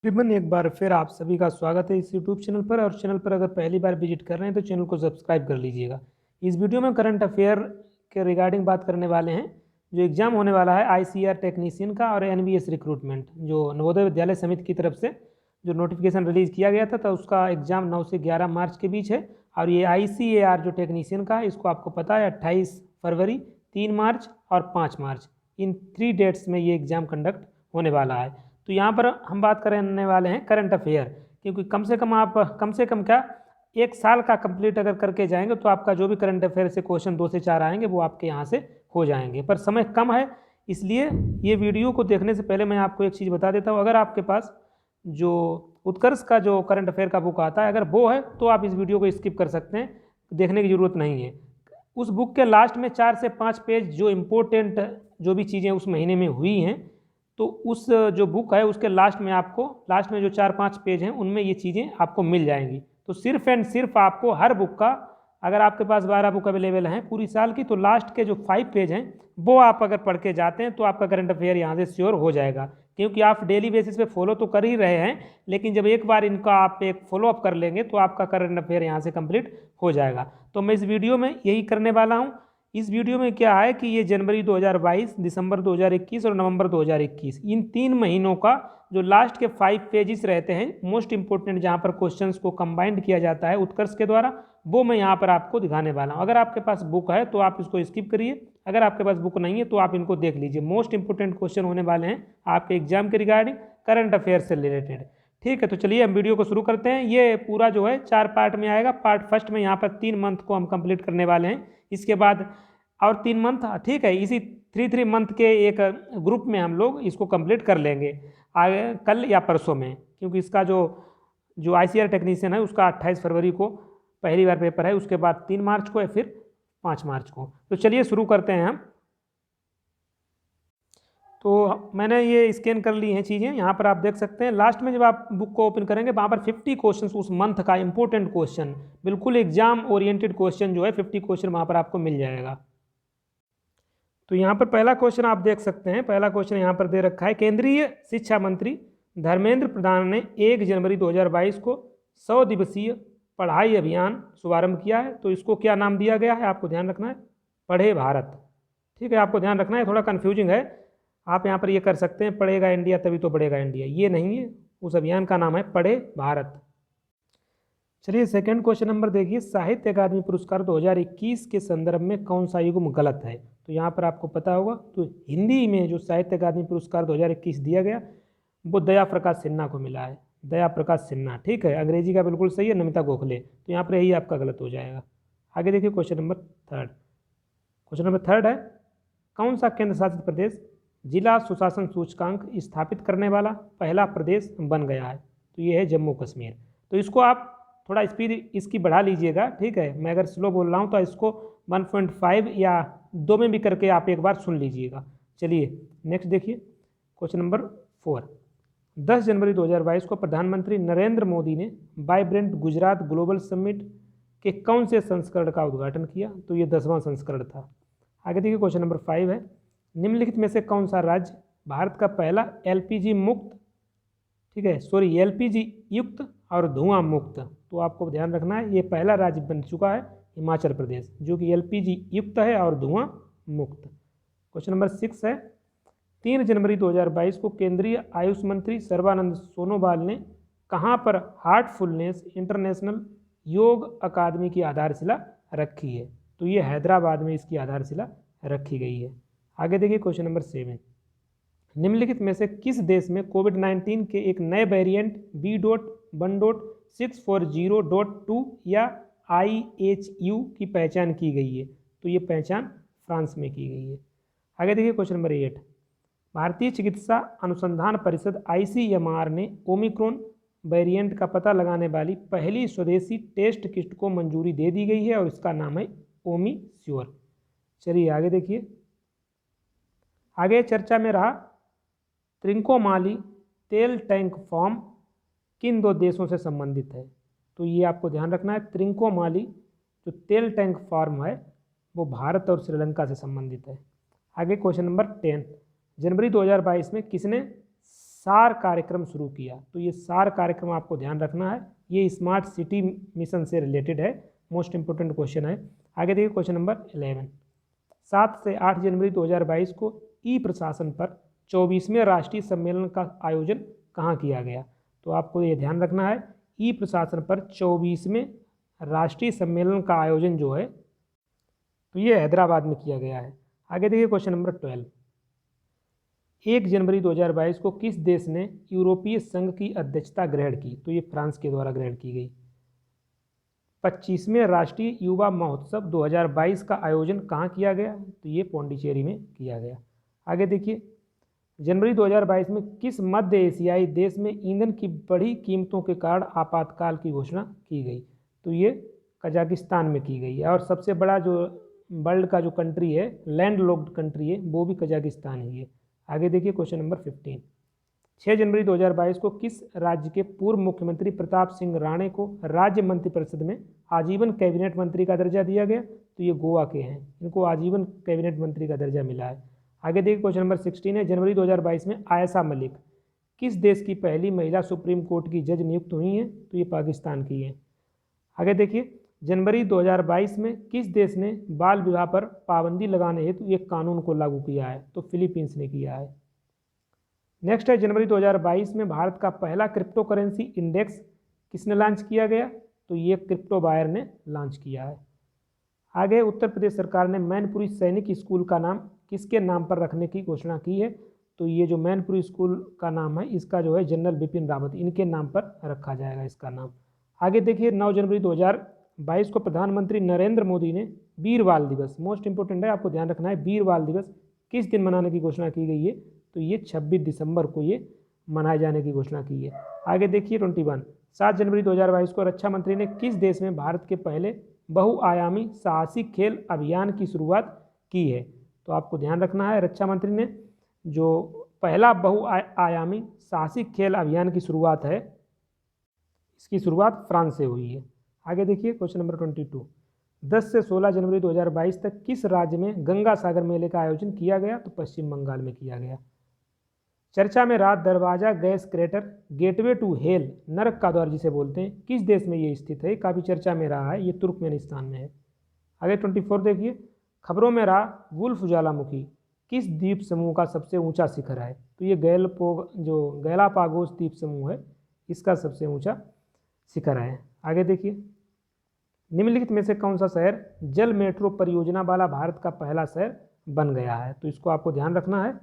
तकरीबन एक बार फिर आप सभी का स्वागत है इस यूट्यूब चैनल पर। और चैनल पर अगर पहली बार विजिट कर रहे हैं तो चैनल को सब्सक्राइब कर लीजिएगा। इस वीडियो में करंट अफेयर के रिगार्डिंग बात करने वाले हैं। जो एग्ज़ाम होने वाला है आईसीआर टेक्नीशियन का और एनवीएस रिक्रूटमेंट, जो नवोदय विद्यालय समिति की तरफ से जो नोटिफिकेशन रिलीज़ किया गया था, तो उसका एग्ज़ाम 9 से 11 मार्च के बीच है। और ये आईसीएआर जो टेक्नीशियन का है, इसको आपको पता है 28 फरवरी, 3 मार्च और 5 मार्च, इन 3 डेट्स में ये एग्ज़ाम कंडक्ट होने वाला है। तो यहाँ पर हम बात करने वाले हैं करंट अफेयर, क्योंकि कम से कम क्या, एक साल का कंप्लीट अगर करके जाएंगे तो आपका जो भी करंट अफेयर से क्वेश्चन 2 से 4 आएंगे वो आपके यहाँ से हो जाएंगे। पर समय कम है, इसलिए ये वीडियो को देखने से पहले मैं आपको एक चीज़ बता देता हूँ। अगर आपके पास जो उत्कर्ष का जो करंट अफेयर का बुक आता है, अगर वो है तो आप इस वीडियो को स्किप कर सकते हैं, देखने की ज़रूरत नहीं है। उस बुक के लास्ट में 4 से 5 पेज जो इम्पोर्टेंट जो भी चीज़ें उस महीने में हुई हैं, तो उस जो बुक है उसके लास्ट में जो 4-5 पेज हैं उनमें ये चीज़ें आपको मिल जाएंगी। तो सिर्फ एंड सिर्फ आपको हर बुक का, अगर आपके पास 12 बुक अवेलेबल हैं पूरी साल की, तो लास्ट के जो 5 पेज हैं वो आप अगर पढ़ के जाते हैं तो आपका करंट अफेयर यहाँ से श्योर हो जाएगा। क्योंकि आप डेली बेसिस पे फॉलो तो कर ही रहे हैं, लेकिन जब एक बार इनका आप एक फॉलो अप कर लेंगे तो आपका करंट अफेयर यहाँ से कंप्लीट हो जाएगा। तो मैं इस वीडियो में यही करने वाला हूँ। इस वीडियो में क्या है कि ये जनवरी 2022, दिसंबर 2021 और नवंबर 2021, इन 3 महीनों का जो लास्ट के 5 पेजेस रहते हैं मोस्ट इंपोर्टेंट, जहाँ पर क्वेश्चंस को कंबाइंड किया जाता है उत्कर्ष के द्वारा, वो मैं यहाँ पर आपको दिखाने वाला हूँ। अगर आपके पास बुक है तो आप इसको स्किप करिए, अगर आपके पास बुक नहीं है तो आप इनको देख लीजिए। मोस्ट इंपोर्टेंट क्वेश्चन होने वाले हैं आपके एग्जाम के रिगार्डिंग, करंट अफेयर से रिलेटेड। ठीक है, तो चलिए हम वीडियो को शुरू करते हैं। ये पूरा जो है 4 पार्ट में आएगा। पार्ट फर्स्ट में यहाँ पर 3 मंथ को हम कंप्लीट करने वाले हैं, इसके बाद और 3 मंथ, ठीक है, इसी 3 मंथ के एक ग्रुप में हम लोग इसको कंप्लीट कर लेंगे आगे कल या परसों में। क्योंकि इसका जो आईसीआर टेक्नीशियन है उसका 28 फरवरी को पहली बार पेपर है, उसके बाद 3 मार्च को या फिर 5 मार्च को। तो चलिए शुरू करते हैं हम। तो मैंने ये स्कैन कर ली हैं चीज़ें, यहाँ पर आप देख सकते हैं। लास्ट में जब आप बुक को ओपन करेंगे वहाँ पर 50 क्वेश्चन उस मंथ का इंपॉर्टेंट क्वेश्चन, बिल्कुल एग्जाम ओरिएंटेड क्वेश्चन जो है 50 क्वेश्चन वहाँ पर आपको मिल जाएगा। तो यहाँ पर पहला क्वेश्चन आप देख सकते हैं। पहला क्वेश्चन यहाँ पर दे रखा है, केंद्रीय शिक्षा मंत्री धर्मेंद्र प्रधान ने 1 जनवरी 2022 को 100 दिवसीय पढ़ाई अभियान शुभारंभ किया है। तो इसको क्या नाम दिया गया है, आपको ध्यान रखना है, पढ़े भारत। ठीक है, आपको ध्यान रखना है, थोड़ा कन्फ्यूजिंग है। आप यहाँ पर ये कर सकते हैं, पढ़ेगा इंडिया तभी तो बढ़ेगा इंडिया, ये नहीं है। उस अभियान का नाम है पढ़े भारत। चलिए सेकंड क्वेश्चन नंबर देखिए, साहित्य अकादमी पुरस्कार 2021 के संदर्भ में कौन सा युग्म गलत है। तो यहाँ पर आपको पता होगा, तो हिंदी में जो साहित्य अकादमी पुरस्कार 2021 दिया गया वो दया प्रकाश सिन्हा को मिला है, दया प्रकाश सिन्हा। ठीक है, अंग्रेजी का बिल्कुल सही है, नमिता गोखले। तो यहाँ पर यही आपका गलत हो जाएगा। आगे देखिए question number third. Question number third है, कौन सा केंद्र शासित प्रदेश जिला सुशासन सूचकांक स्थापित करने वाला पहला प्रदेश बन गया है। तो ये है जम्मू कश्मीर। तो इसको आप थोड़ा स्पीड इसकी बढ़ा लीजिएगा। ठीक है, मैं अगर स्लो बोल रहा हूँ तो इसको 1.5 या 2 में भी करके आप एक बार सुन लीजिएगा। चलिए नेक्स्ट देखिए क्वेश्चन नंबर 4। 10 जनवरी 2022 को प्रधानमंत्री नरेंद्र मोदी ने वाइब्रेंट गुजरात ग्लोबल समिट के कौन से संस्करण का उद्घाटन किया। तो ये 10वां संस्करण था। आगे देखिए क्वेश्चन नंबर 5 है, निम्नलिखित में से कौन सा राज्य भारत का पहला एलपीजी मुक्त, ठीक है सॉरी एलपीजी युक्त और धुआं मुक्त। तो आपको ध्यान रखना है, ये पहला राज्य बन चुका है हिमाचल प्रदेश, जो कि एलपीजी युक्त है और धुआं मुक्त। क्वेश्चन नंबर 6 है, 3 जनवरी 2022 को केंद्रीय आयुष मंत्री सर्बानंद सोनोवाल ने कहाँ पर हार्टफुलनेस इंटरनेशनल योग अकादमी की आधारशिला रखी है। तो ये हैदराबाद में इसकी आधारशिला रखी गई है। आगे देखिए क्वेश्चन नंबर 7, निम्नलिखित में से किस देश में कोविड-19 के एक नए वेरिएंट B.1.640.2 या IHU की पहचान की गई है। तो ये पहचान फ्रांस में की गई है। आगे देखिए क्वेश्चन नंबर 8, भारतीय चिकित्सा अनुसंधान परिषद ICMR ने ओमिक्रॉन वेरिएंट का पता लगाने वाली पहली स्वदेशी टेस्ट किट को मंजूरी दे दी गई है और इसका नाम है ओमीश्योर। चलिए आगे देखिए, आगे चर्चा में रहा त्रिंकोमाली तेल टैंक फार्म किन 2 देशों से संबंधित है। तो ये आपको ध्यान रखना है, त्रिंकोमाली जो तेल टैंक फार्म है वो भारत और श्रीलंका से संबंधित है। आगे क्वेश्चन नंबर 10, जनवरी 2022 में किसने सार कार्यक्रम शुरू किया। तो ये सार कार्यक्रम आपको ध्यान रखना है, ये स्मार्ट सिटी मिशन से रिलेटेड है, मोस्ट इंपोर्टेंट क्वेश्चन है। आगे देखिए क्वेश्चन नंबर 11, 7 से 8 जनवरी 2022 को ई प्रशासन पर 24वें राष्ट्रीय सम्मेलन का आयोजन कहाँ किया गया। तो आपको ये ध्यान रखना है, ई प्रशासन पर 24वें राष्ट्रीय सम्मेलन का आयोजन जो है तो ये हैदराबाद में किया गया है। आगे देखिए क्वेश्चन नंबर 12, 1 जनवरी 2022 को किस देश ने यूरोपीय संघ की अध्यक्षता ग्रहण की। तो ये फ्रांस के द्वारा ग्रहण की गई। 25वें राष्ट्रीय युवा महोत्सव 2022 का आयोजन कहाँ किया गया। तो ये पौंडीचेरी में किया गया। आगे देखिए, जनवरी 2022 में किस मध्य एशियाई देश में ईंधन की बढ़ी कीमतों के कारण आपातकाल की घोषणा की गई। तो ये कजाकिस्तान में की गई है, और सबसे बड़ा जो वर्ल्ड का जो कंट्री है, लैंड लॉक्ड कंट्री है, वो भी कजाकिस्तान ही है। आगे देखिए क्वेश्चन नंबर 15, 6 जनवरी 2022 को किस राज्य के पूर्व मुख्यमंत्री प्रताप सिंह राणे को राज्य मंत्रिपरिषद में आजीवन कैबिनेट मंत्री का दर्जा दिया गया। तो ये गोवा के हैं, इनको आजीवन कैबिनेट मंत्री का दर्जा मिला है। आगे देखिए क्वेश्चन नंबर 16 है, जनवरी 2022 में आयशा मलिक किस देश की पहली महिला सुप्रीम कोर्ट की जज नियुक्त हुई हैं। तो ये पाकिस्तान की है। आगे देखिए, जनवरी 2022 में किस देश ने बाल विवाह पर पाबंदी लगाने हेतु एक कानून को लागू किया है। तो फिलीपींस ने किया है। नेक्स्ट है, जनवरी 2022 में भारत का पहला क्रिप्टो करेंसी इंडेक्स किसने लॉन्च किया गया। तो ये क्रिप्टो बायर ने लॉन्च किया है। आगे, उत्तर प्रदेश सरकार ने मैनपुरी सैनिक स्कूल का नाम किसके नाम पर रखने की घोषणा की है। तो ये जो मैनपुरी स्कूल का नाम है, इसका जो है जनरल बिपिन रावत, इनके नाम पर रखा जाएगा इसका नाम। आगे देखिए, 9 जनवरी 2022 को प्रधानमंत्री नरेंद्र मोदी ने वीर बाल दिवस, मोस्ट इंपोर्टेंट है, आपको ध्यान रखना है, वीर बाल दिवस किस दिन मनाने की घोषणा की गई है। तो ये 26 दिसंबर को ये मनाए जाने की घोषणा की है। आगे देखिए 21, 7 जनवरी 2022 को रक्षा मंत्री ने किस देश में भारत के पहले बहुआयामी साहसिक खेल अभियान की शुरुआत की है। तो आपको ध्यान रखना है, रक्षा मंत्री ने जो पहला बहुआयामी साहसिक खेल अभियान की शुरुआत है, इसकी शुरुआत फ्रांस से हुई है। आगे देखिए क्वेश्चन नंबर 22, 10 से 16 जनवरी 2022 तक किस राज्य में गंगा सागर मेले का आयोजन किया गया। तो पश्चिम बंगाल में किया गया। चर्चा में रहा दरवाजा gas crater gateway to hell, नरक का द्वार जिसे बोलते हैं, किस देश में ये स्थित है। काफ़ी चर्चा में रहा है, ये तुर्कमेनिस्तान में है। आगे 24 देखिए, खबरों में रहा वुल्फ ज्वालामुखी किस द्वीप समूह का सबसे ऊंचा शिखर है। तो ये गैलापागोस द्वीप समूह है, इसका सबसे ऊंचा शिखर है। आगे देखिए, निम्नलिखित में से कौन सा शहर जल मेट्रो परियोजना वाला भारत का पहला शहर बन गया है। तो इसको आपको ध्यान रखना है,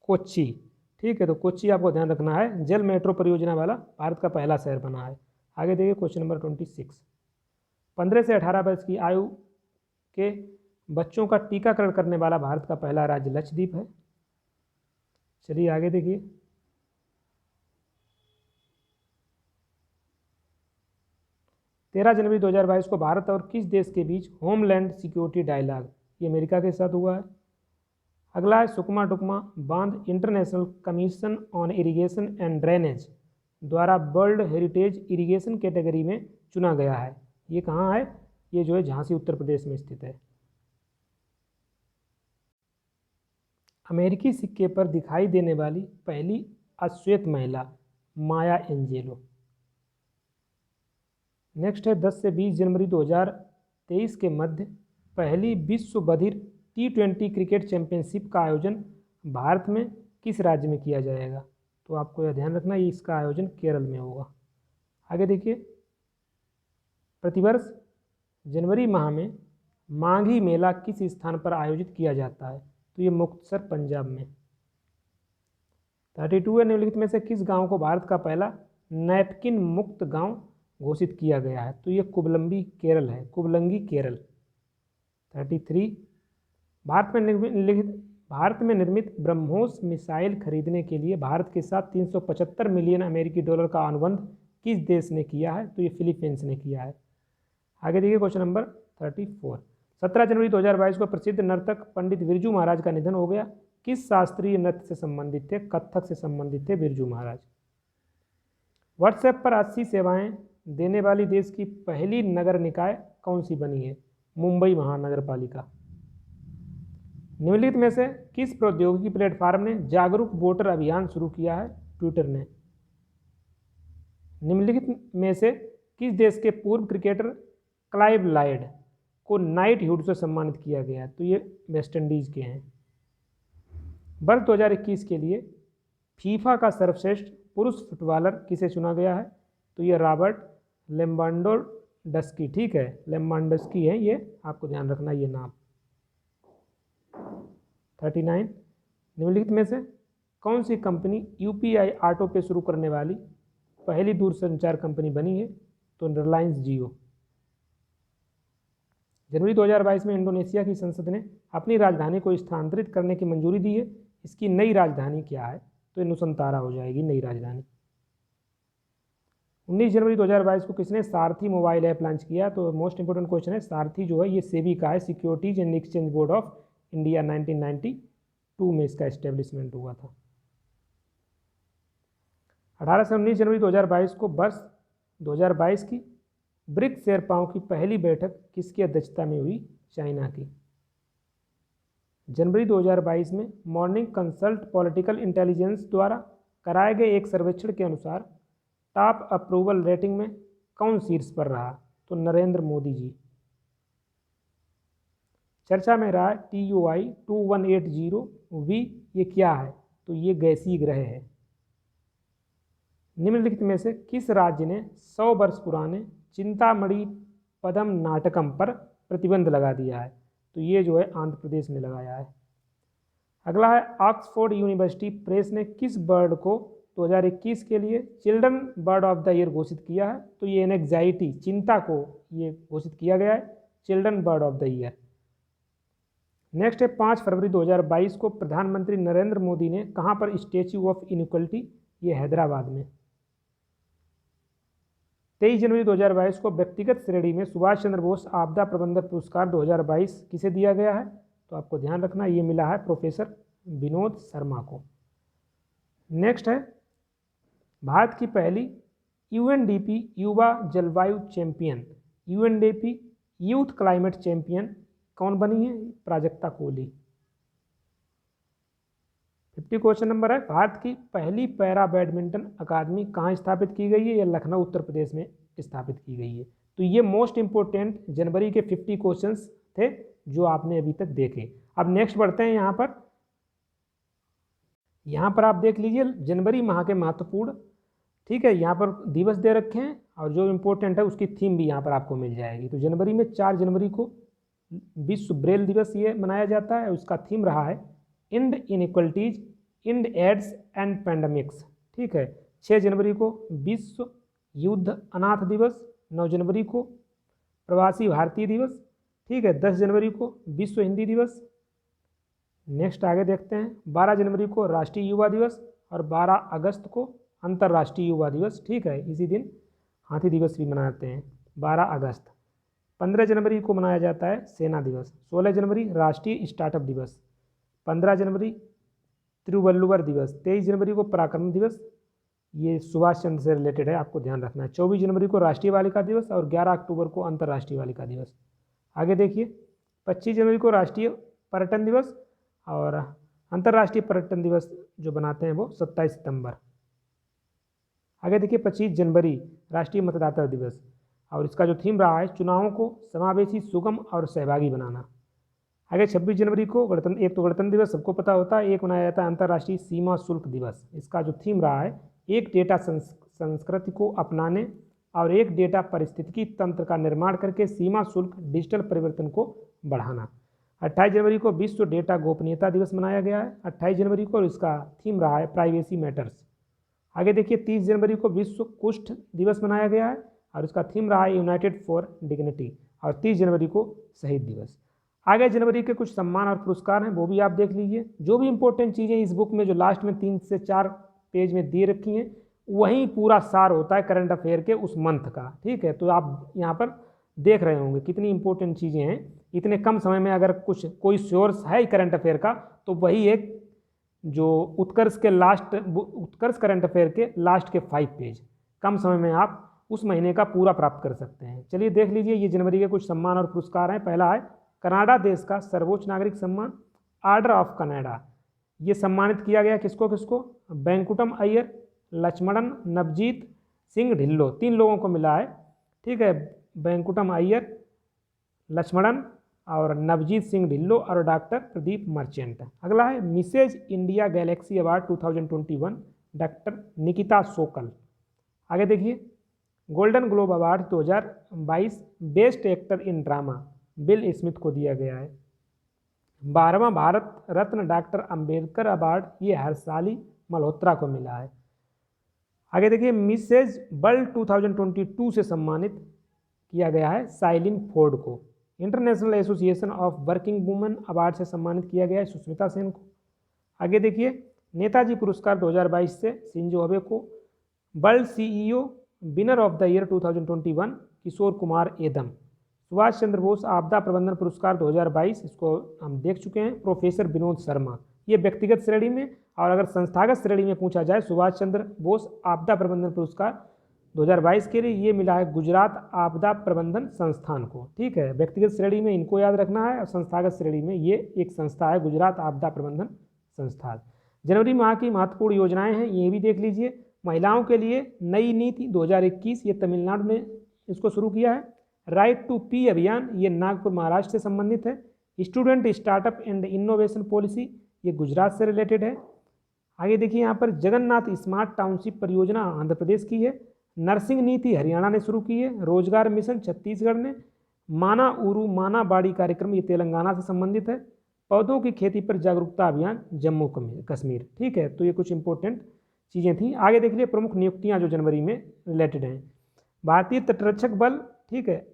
कोच्चि। ठीक है, तो कोच्चि आपको ध्यान रखना है, जल मेट्रो परियोजना वाला भारत का पहला शहर बना है। आगे देखिए क्वेश्चन नंबर 26, 15 से 18 वर्ष की आयु के बच्चों का टीकाकरण करने वाला भारत का पहला राज्य लक्षद्वीप है। चलिए आगे देखिए, 13 जनवरी 2022 को भारत और किस देश के बीच होमलैंड सिक्योरिटी डायलॉग, ये अमेरिका के साथ हुआ है। अगला है, सुकमा टुकमा बांध international commission on irrigation and drainage द्वारा वर्ल्ड हेरिटेज इरिगेशन कैटेगरी में चुना गया है। ये कहाँ है, ये जो है झांसी उत्तर प्रदेश में स्थित है। अमेरिकी सिक्के पर दिखाई देने वाली पहली अश्वेत महिला माया एंजेलो। नेक्स्ट है, 10 से 20 जनवरी 2023 के मध्य पहली विश्व बधिर T20 क्रिकेट चैंपियनशिप का आयोजन भारत में किस राज्य में किया जाएगा। तो आपको यह ध्यान रखना है, इसका आयोजन केरल में होगा। आगे देखिए, प्रतिवर्ष जनवरी माह में माघी मेला किस स्थान पर आयोजित किया जाता है। तो ये मुक्तसर पंजाब में। 32 है, निम्नलिखित में से किस गांव को भारत का पहला नैपकिन मुक्त गांव घोषित किया गया है। तो ये कुबलंगी केरल है, कुबलंगी केरल। 33, भारत में निर्मित ब्रह्मोस मिसाइल खरीदने के लिए भारत के साथ 375 मिलियन अमेरिकी डॉलर का अनुबंध किस देश ने किया है। तो ये फिलीपींस ने किया है। आगे देखिए क्वेश्चन नंबर 34, 17 जनवरी 2022 को प्रसिद्ध नर्तक पंडित बिरजू महाराज का निधन हो गया। किस शास्त्रीय नृत्य से संबंधित थे। कथक से संबंधित थे बिरजू महाराज। व्हाट्सएप पर 80 सेवाएं देने वाली देश की पहली नगर निकाय कौन सी बनी है। मुंबई महानगर पालिका। निम्नलिखित में से किस प्रौद्योगिकी प्लेटफॉर्म ने जागरूक वोटर अभियान शुरू किया है। ट्विटर ने। निम्नलिखित में से किस देश के पूर्व क्रिकेटर क्लाइव लायड को नाइटहुड से सम्मानित किया गया? तो ये वेस्ट इंडीज के हैं। वर्ष 2021 के लिए फीफा का सर्वश्रेष्ठ पुरुष फुटबॉलर किसे चुना गया है? तो ये रॉबर्ट लेवांडोव्स्की, ठीक है, लेवांडोव्स्की है, ये आपको ध्यान रखना ये नाम। 39 निम्नलिखित में से कौन सी कंपनी यूपीआई ऑटो पे शुरू करने वाली पहली दूरसंचार कंपनी बनी है? तो रिलायंस जियो। जनवरी 2022 में इंडोनेशिया की संसद ने अपनी राजधानी को स्थानांतरित करने की मंजूरी दी है। इसकी नई राजधानी क्या है? तो नुसंतारा हो जाएगी नई राजधानी। 19 जनवरी 2022 को किसने सारथी मोबाइल ऐप लॉन्च किया? तो मोस्ट इंपोर्टेंट क्वेश्चन है। सारथी जो है ये सेबी का है, securities and exchange board of India, 1992 में इसका एस्टेब्लिशमेंट हुआ था। 18 से 19 जनवरी 2022 को वर्ष 2022 की ब्रिक्स शेरपाओं की पहली बैठक किसकी अध्यक्षता में हुई? चाइना की। जनवरी 2022 में मॉर्निंग कंसल्ट पॉलिटिकल इंटेलिजेंस द्वारा कराए गए एक सर्वेक्षण के अनुसार टॉप अप्रूवल रेटिंग में कौन शीर्ष पर रहा? तो नरेंद्र मोदी जी। चर्चा में रहा TUI 2180V, ये क्या है? तो ये गैसीय ग्रह है। निम्नलिखित में से किस राज्य ने 100 वर्ष पुराने चिंतामणि पदम नाटकम पर प्रतिबंध लगा दिया है? तो ये जो है आंध्र प्रदेश ने लगाया है। अगला है ऑक्सफोर्ड यूनिवर्सिटी प्रेस ने किस बर्ड को 2021 के लिए children bird of the year घोषित किया है? तो ये एंग्जाइटी, चिंता को ये घोषित किया गया है children bird of the year. Next है 5 फरवरी 2022 को प्रधानमंत्री नरेंद्र मोदी ने कहाँ पर स्टैच्यू ऑफ इनइक्वलिटी? ये हैदराबाद में। 23 जनवरी 2022 को व्यक्तिगत श्रेणी में सुभाष चंद्र बोस आपदा प्रबंधन पुरस्कार 2022 किसे दिया गया है? तो आपको ध्यान रखना ये मिला है प्रोफेसर विनोद शर्मा को। नेक्स्ट है भारत की पहली UNDP युवा जलवायु champion, UNDP youth climate champion कौन बनी है? प्राजक्ता कोहली। 50 क्वेश्चन नंबर है भारत की पहली पैरा बैडमिंटन अकादमी कहाँ स्थापित की गई है? या लखनऊ उत्तर प्रदेश में स्थापित की गई है। तो ये मोस्ट इंपोर्टेंट जनवरी के 50 क्वेश्चंस थे जो आपने अभी तक देखे। अब नेक्स्ट बढ़ते हैं यहाँ पर आप देख लीजिए जनवरी माह के महत्वपूर्ण, ठीक है, यहाँ पर दिवस दे रखे हैं और जो इम्पोर्टेंट है उसकी थीम भी यहाँ पर आपको मिल जाएगी। तो जनवरी में 4 जनवरी को विश्व ब्रेल दिवस ये मनाया जाता है। उसका थीम रहा है end inequalities, end AIDS and pandemics, ठीक है। 6 जनवरी को विश्व युद्ध अनाथ दिवस, 9 जनवरी को प्रवासी भारतीय दिवस, ठीक है, 10 जनवरी को विश्व हिंदी दिवस। नेक्स्ट आगे देखते हैं 12 जनवरी को राष्ट्रीय युवा दिवस और 12 अगस्त को अंतर्राष्ट्रीय युवा दिवस, ठीक है। इसी दिन हाथी दिवस भी मनाते हैं 12 अगस्त। 15 जनवरी को मनाया जाता है सेना दिवस। 16 जनवरी राष्ट्रीय स्टार्टअप दिवस। 15 जनवरी तिरुवल्लुवर दिवस। 23 जनवरी को पराक्रम दिवस, ये सुभाष चंद्र से रिलेटेड है, आपको ध्यान रखना है। 24 जनवरी को राष्ट्रीय बालिका दिवस और 11 अक्टूबर को अंतर्राष्ट्रीय बालिका दिवस। आगे देखिए 25 जनवरी को राष्ट्रीय पर्यटन दिवस और अंतर्राष्ट्रीय पर्यटन दिवस जो बनाते हैं वो 27 सितंबर। आगे देखिए 25 जनवरी राष्ट्रीय मतदाता दिवस और इसका जो थीम रहा है चुनावों को समावेशी, सुगम और सहभागी बनाना। आगे 26 जनवरी को एक तो गणतंत्र दिवस सबको पता होता है, एक मनाया जाता है अंतर्राष्ट्रीय सीमा शुल्क दिवस। इसका जो थीम रहा है एक डेटा संस्कृति को अपनाने और एक डेटा पारिस्थितिकी तंत्र का निर्माण करके सीमा शुल्क डिजिटल परिवर्तन को बढ़ाना। 28 जनवरी को विश्व डेटा गोपनीयता दिवस मनाया गया है 28 जनवरी को, और इसका थीम रहा है प्राइवेसी मैटर्स। आगे देखिए 30 जनवरी को विश्व कुष्ठ दिवस मनाया गया है और इसका थीम रहा है यूनाइटेड फॉर डिग्निटी, और 30 जनवरी को शहीद दिवस। आगे जनवरी के कुछ सम्मान और पुरस्कार हैं वो भी आप देख लीजिए। जो भी इंपॉर्टेंट चीज़ें इस बुक में जो लास्ट में 3 से 4 पेज में दे रखी हैं वहीं पूरा सार होता है करंट अफेयर के उस मंथ का, ठीक है। तो आप यहाँ पर देख रहे होंगे कितनी इंपॉर्टेंट चीज़ें हैं। इतने कम समय में अगर कोई सोर्स है करंट अफेयर का तो वही एक जो उत्कर्ष करंट अफेयर के लास्ट के 5 पेज कम समय में आप उस महीने का पूरा प्राप्त कर सकते हैं। चलिए देख लीजिए ये जनवरी के कुछ सम्मान और पुरस्कार हैं। पहला है कनाडा देश का सर्वोच्च नागरिक सम्मान ऑर्डर ऑफ कनाडा। ये सम्मानित किया गया किसको? बैंकुटम अय्यर, लक्ष्मणन नवजीत सिंह ढिल्लो, 3 लोगों को मिला है। ठीक है, वेंकुटम अय्यर, लक्ष्मणन और नवजीत सिंह ढिल्लो और डॉक्टर प्रदीप मर्चेंट। अगला है Mrs India galaxy award 2021 doctor Nikita Sokal. आगे देखिए, golden globe award 2022 best actor in drama Bill Smith को दिया गया है। 12वां भारत रत्न डॉक्टर अंबेडकर अवार्ड ये हर्षाली मल्होत्रा को मिला है। आगे देखिए, मिसेज वर्ल्ड 2022 से सम्मानित किया गया है साइलिन फोर्ड को। International association of working women award से सम्मानित किया गया है सुष्मिता सेन को। आगे देखिए, नेताजी पुरस्कार 2022 से शिंजो अबे को। World CEO winner of the year 2021 Kishore Kumar एदम। सुभाष चंद्र बोस आपदा प्रबंधन पुरस्कार 2022 इसको हम देख चुके हैं प्रोफेसर विनोद शर्मा। ये व्यक्तिगत श्रेणी में, और अगर संस्थागत श्रेणी में पूछा जाए सुभाष चंद्र बोस आपदा प्रबंधन पुरस्कार 2022 के लिए ये मिला है गुजरात आपदा प्रबंधन संस्थान को। ठीक है, व्यक्तिगत श्रेणी में इनको याद रखना है और संस्थागत श्रेणी में ये एक संस्था है गुजरात आपदा प्रबंधन संस्थान। जनवरी माह की महत्वपूर्ण योजनाएं हैं, ये भी देख लीजिए। महिलाओं के लिए नई नीति 2021, ये तमिलनाडु ने इसको शुरू किया है। राइट टू पी अभियान, ये नागपुर महाराष्ट्र से संबंधित है। Student startup and innovation policy, ये गुजरात से रिलेटेड है। आगे देखिए, यहाँ पर जगन्नाथ स्मार्ट टाउनशिप परियोजना आंध्र प्रदेश की है। नर्सिंग नीति हरियाणा ने शुरू की है। रोजगार मिशन छत्तीसगढ़ ने। माना उरू माना बाड़ी कार्यक्रम ये तेलंगाना से संबंधित है। पौधों की खेती पर जागरूकता अभियान जम्मू कश्मीर। ठीक है, तो ये कुछ इंपॉर्टेंट चीज़ें थी। आगे देख लिए प्रमुख नियुक्तियाँ जो जनवरी में रिलेटेड हैं। भारतीय तटरक्षक बल, ठीक है,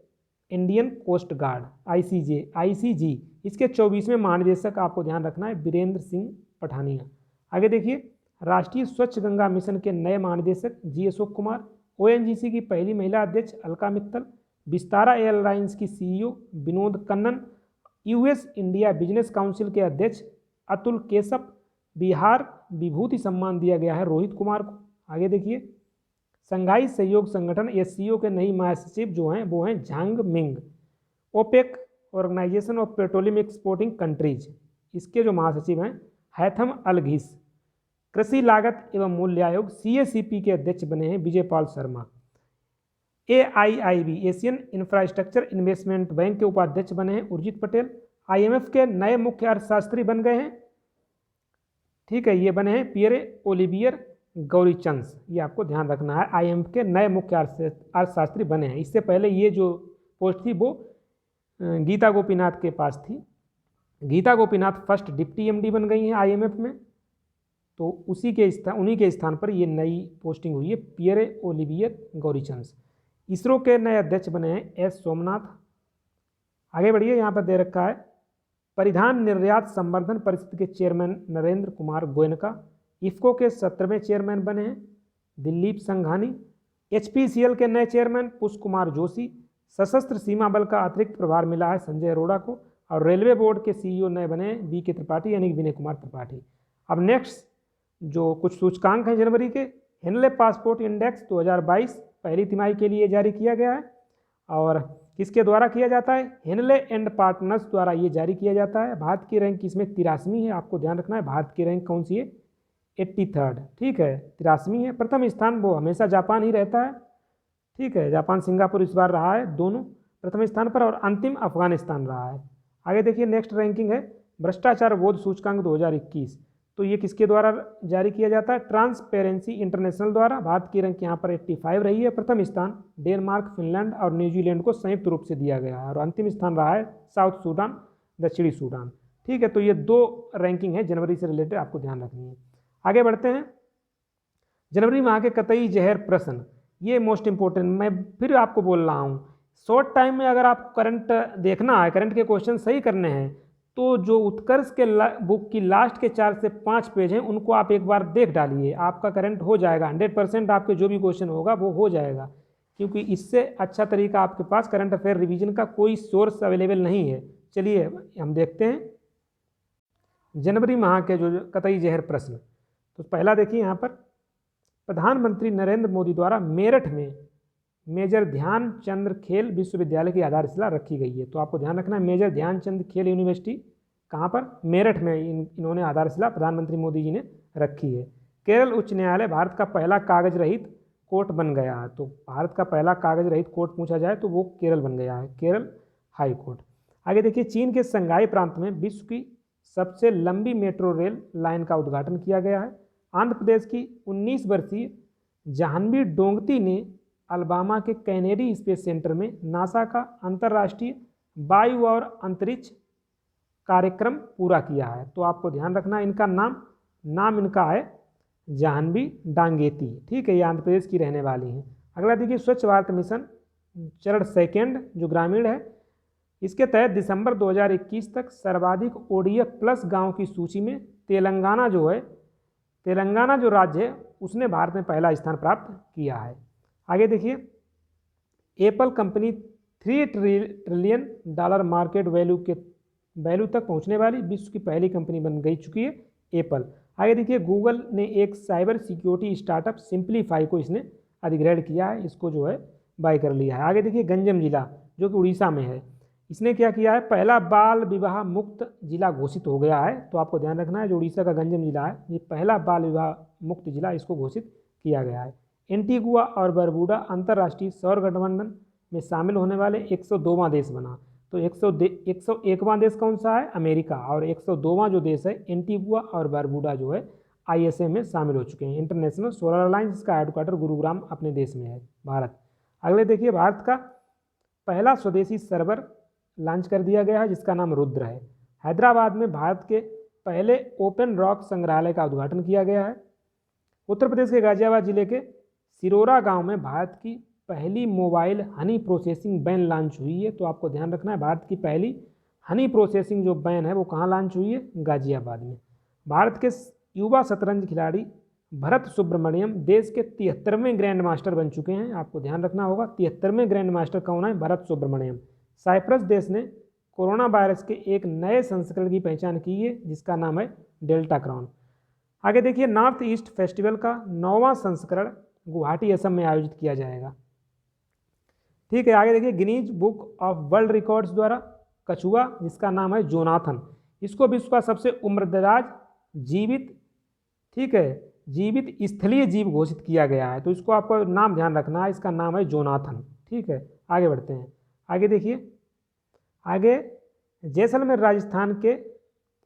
इंडियन कोस्ट गार्ड आईसीजी, इसके 24वें महानिदेशक आपको ध्यान रखना है वीरेंद्र सिंह पठानिया। आगे देखिए, राष्ट्रीय स्वच्छ गंगा मिशन के नए महानिदेशक जी अशोक कुमार। ओएनजीसी की पहली महिला अध्यक्ष अलका मित्तल। विस्तारा एयरलाइंस की CEO Vinod Kannan. US India business council के अध्यक्ष अतुल केशप। बिहार विभूति सम्मान दिया गया है रोहित कुमार को। आगे देखिए, संघाई सहयोग संगठन एससीओ के नई महासचिव जो हैं वो हैं Zhang Ming. OPEC organisation of petroleum exporting countries, इसके जो महासचिव हैं हैथम अलघिस। कृषि लागत एवं मूल्य आयोग सीएसीपी के अध्यक्ष बने हैं Vijay Pal Sharma. AIIB Asian infrastructure investment bank के उपाध्यक्ष बने हैं उर्जित पटेल। आईएमएफ के नए मुख्य अर्थशास्त्री बन गए हैं, ठीक है, ये बने हैं पियरे ओलिवियर गौरीचंस। ये आपको ध्यान रखना है, आईएमएफ के नए मुख्य अर्थशास्त्री बने हैं। इससे पहले ये जो पोस्ट थी वो गीता गोपीनाथ के पास थी। Gita Gopinath first deputy MD बन गई हैं आईएमएफ में, तो उन्हीं के स्थान पर ये नई पोस्टिंग हुई है पियरे ओलिवियर गौरीचंस। इसरो के नए अध्यक्ष बने हैं एस सोमनाथ। आगे बढ़िए, यहाँ पर दे रखा है परिधान निर्यात संवर्धन परिषद के चेयरमैन नरेंद्र कुमार गोयनका। इफ्को के 17वें चेयरमैन बने हैं दिलीप संघानी। एचपीसीएल के नए चेयरमैन पुष्प कुमार जोशी। सशस्त्र सीमा बल का अतिरिक्त प्रभार मिला है संजय अरोड़ा को। और रेलवे बोर्ड के सीईओ नए बने वी के त्रिपाठी यानी विनय कुमार त्रिपाठी। अब नेक्स्ट जो कुछ सूचकांक हैं जनवरी के, हेनले पासपोर्ट इंडेक्स 2022 पहली तिमाही के लिए जारी किया गया है। और किसके द्वारा किया जाता है? हेनले एंड पार्टनर्स द्वारा ये जारी किया जाता है। भारत की रैंक इसमें 83वीं है, आपको ध्यान रखना है। भारत की रैंक कौन सी है? 83rd, ठीक है, 83वीं है। प्रथम स्थान वो हमेशा जापान ही रहता है, ठीक है, जापान सिंगापुर इस बार रहा है दोनों प्रथम स्थान पर, और अंतिम अफगानिस्तान रहा है। आगे देखिए, नेक्स्ट रैंकिंग है भ्रष्टाचार बोध सूचकांक 2021। तो ये किसके द्वारा जारी किया जाता है? ट्रांसपेरेंसी इंटरनेशनल द्वारा। भारत की रैंक यहाँ पर 85 रही है। प्रथम स्थान डेनमार्क, फिनलैंड और न्यूजीलैंड को संयुक्त रूप से दिया गया है, और अंतिम स्थान रहा है साउथ सूडान, दक्षिणी सूडान, ठीक है। तो ये 2 रैंकिंग है जनवरी से रिलेटेड, आपको ध्यान रखनी है। आगे बढ़ते हैं, जनवरी माह के कतई जहर प्रश्न, ये मोस्ट इंपॉर्टेंट, मैं फिर आपको बोल रहा हूँ, शॉर्ट टाइम में अगर आप करंट देखना है, करंट के क्वेश्चन सही करने हैं, तो जो उत्कर्ष के बुक की लास्ट के 4 से 5 पेज हैं उनको आप एक बार देख डालिए, आपका करंट हो जाएगा। 100% आपके जो भी क्वेश्चन होगा वो हो जाएगा, क्योंकि इससे अच्छा तरीका आपके पास करंट अफेयर रिवीजन का कोई सोर्स अवेलेबल नहीं है। चलिए हम देखते हैं जनवरी माह के जो कतई जहर प्रश्न। तो पहला देखिए यहाँ पर, प्रधानमंत्री नरेंद्र मोदी द्वारा मेरठ में मेजर ध्यानचंद खेल विश्वविद्यालय की आधारशिला रखी गई है। तो आपको ध्यान रखना है, मेजर ध्यानचंद खेल यूनिवर्सिटी कहाँ पर? मेरठ में इन्होंने आधारशिला प्रधानमंत्री मोदी जी ने रखी है। केरल उच्च न्यायालय भारत का पहला कागज रहित कोर्ट बन गया है। तो भारत का पहला कागज रहित कोर्ट पूछा जाए तो वो केरल बन गया है, केरल हाई कोर्ट। आगे देखिए, चीन के संघाई प्रांत में विश्व की सबसे लंबी मेट्रो रेल लाइन का उद्घाटन किया गया है। आंध्र प्रदेश की 19 वर्षीय जाह्नवी डोंगती ने अलबामा के कैनेडी स्पेस सेंटर में नासा का अंतर्राष्ट्रीय वायु और अंतरिक्ष कार्यक्रम पूरा किया है। तो आपको ध्यान रखना इनका नाम इनका है जाह्नवी डोंगती, ठीक है, ये आंध्र प्रदेश की रहने वाली हैं। अगला देखिए, स्वच्छ भारत मिशन चरण सेकेंड जो ग्रामीण है, इसके तहत दिसंबर 2021 तक सर्वाधिक ODF प्लस गांव की सूची में तेलंगाना जो राज्य है उसने भारत में पहला स्थान प्राप्त किया है। आगे देखिए, Apple company $3 trillion market value तक पहुंचने वाली विश्व की पहली कंपनी बन चुकी है एप्पल। आगे देखिए, गूगल ने एक साइबर सिक्योरिटी स्टार्टअप सिंप्लीफाई को इसने अधिग्रहण किया है, इसको जो है बाय कर लिया है। आगे देखिए, गंजम जिला जो कि उड़ीसा में है, इसने क्या किया है, पहला बाल विवाह मुक्त जिला घोषित हो गया है। तो आपको ध्यान रखना है, जो उड़ीसा का गंजम जिला है ये पहला बाल विवाह मुक्त जिला इसको घोषित किया गया है। एंटीगुआ और बरबूडा अंतर्राष्ट्रीय सौर गठबंधन में शामिल होने वाले 102वां देश बना। तो 101वां देश कौन सा है, अमेरिका, और 102वां जो देश है एंटीगुआ और बरबूडा जो है ISA में शामिल हो चुके हैं, इंटरनेशनल सोलर अलायंस। इसका हेडक्वार्टर गुरुग्राम अपने देश में है, भारत। अगले देखिए, भारत का पहला स्वदेशी सर्वर लॉन्च कर दिया गया है जिसका नाम रुद्र है। हैदराबाद में भारत के पहले ओपन रॉक संग्रहालय का उद्घाटन किया गया है। उत्तर प्रदेश के गाजियाबाद जिले के सिरोरा गांव में भारत की पहली mobile honey processing van launch हुई है। तो आपको ध्यान रखना है, भारत की पहली हनी प्रोसेसिंग जो वैन है वो कहाँ लॉन्च हुई है, गाजियाबाद में। भारत के युवा शतरंज खिलाड़ी भरत सुब्रमण्यम देश के 73वें ग्रैंड मास्टर बन चुके हैं। आपको ध्यान रखना होगा, 73वें ग्रैंड मास्टर कौन है, भरत सुब्रमण्यम। साइप्रस देश ने कोरोना वायरस के एक नए संस्करण की पहचान की है जिसका नाम है डेल्टा क्रॉन। आगे देखिए, नॉर्थ ईस्ट फेस्टिवल का 9वां संस्करण गुवाहाटी असम में आयोजित किया जाएगा, ठीक है। आगे देखिए, Guinness book of world records द्वारा कछुआ जिसका नाम है जोनाथन, इसको विश्व का सबसे उम्रदराज जीवित, ठीक है, जीवित स्थलीय जीव घोषित किया गया है। तो इसको आपको नाम ध्यान रखना है, इसका नाम है जोनाथन, ठीक है। आगे बढ़ते हैं। आगे देखिए, आगे जैसलमेर राजस्थान के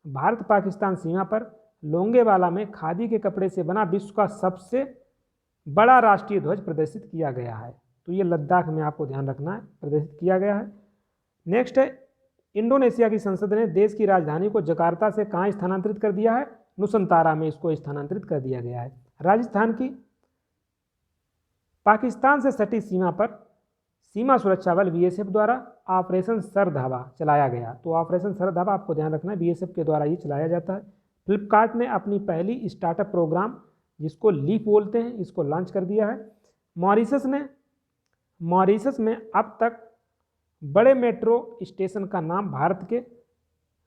भारत पाकिस्तान सीमा पर लोंगेवाला में खादी के कपड़े से बना विश्व का सबसे बड़ा राष्ट्रीय ध्वज प्रदर्शित किया गया है। तो ये लद्दाख में आपको ध्यान रखना है, प्रदर्शित किया गया है। नेक्स्ट है, इंडोनेशिया की संसद ने देश की राजधानी को जकार्ता से कहाँ स्थानांतरित कर दिया है, नुसंतारा में इसको स्थानांतरित कर दिया गया है। राजस्थान की पाकिस्तान से सटी सीमा पर सीमा सुरक्षा बल BSF द्वारा ऑपरेशन सरधावा चलाया गया। तो ऑपरेशन सरधावा आपको ध्यान रखना है, BSF के द्वारा ये चलाया जाता है। फ्लिपकार्ट ने अपनी पहली स्टार्टअप प्रोग्राम जिसको लीप बोलते हैं इसको लॉन्च कर दिया है। मॉरिशस में अब तक बड़े मेट्रो स्टेशन का नाम भारत के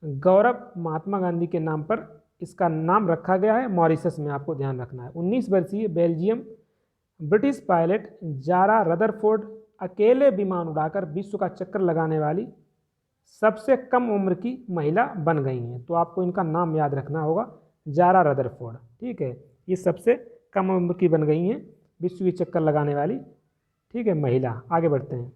गौरव महात्मा गांधी के नाम पर इसका नाम रखा गया है, मॉरिशस में आपको ध्यान रखना है। 19 वर्षीय Belgium British pilot Zara Rutherford अकेले विमान उड़ाकर विश्व का चक्कर लगाने वाली सबसे कम उम्र की महिला बन गई हैं। तो आपको इनका नाम याद रखना होगा, जारा रदरफोर्ड, ठीक है, ये सबसे कम उम्र की बन गई हैं विश्व की चक्कर लगाने वाली, ठीक है, महिला। आगे बढ़ते हैं।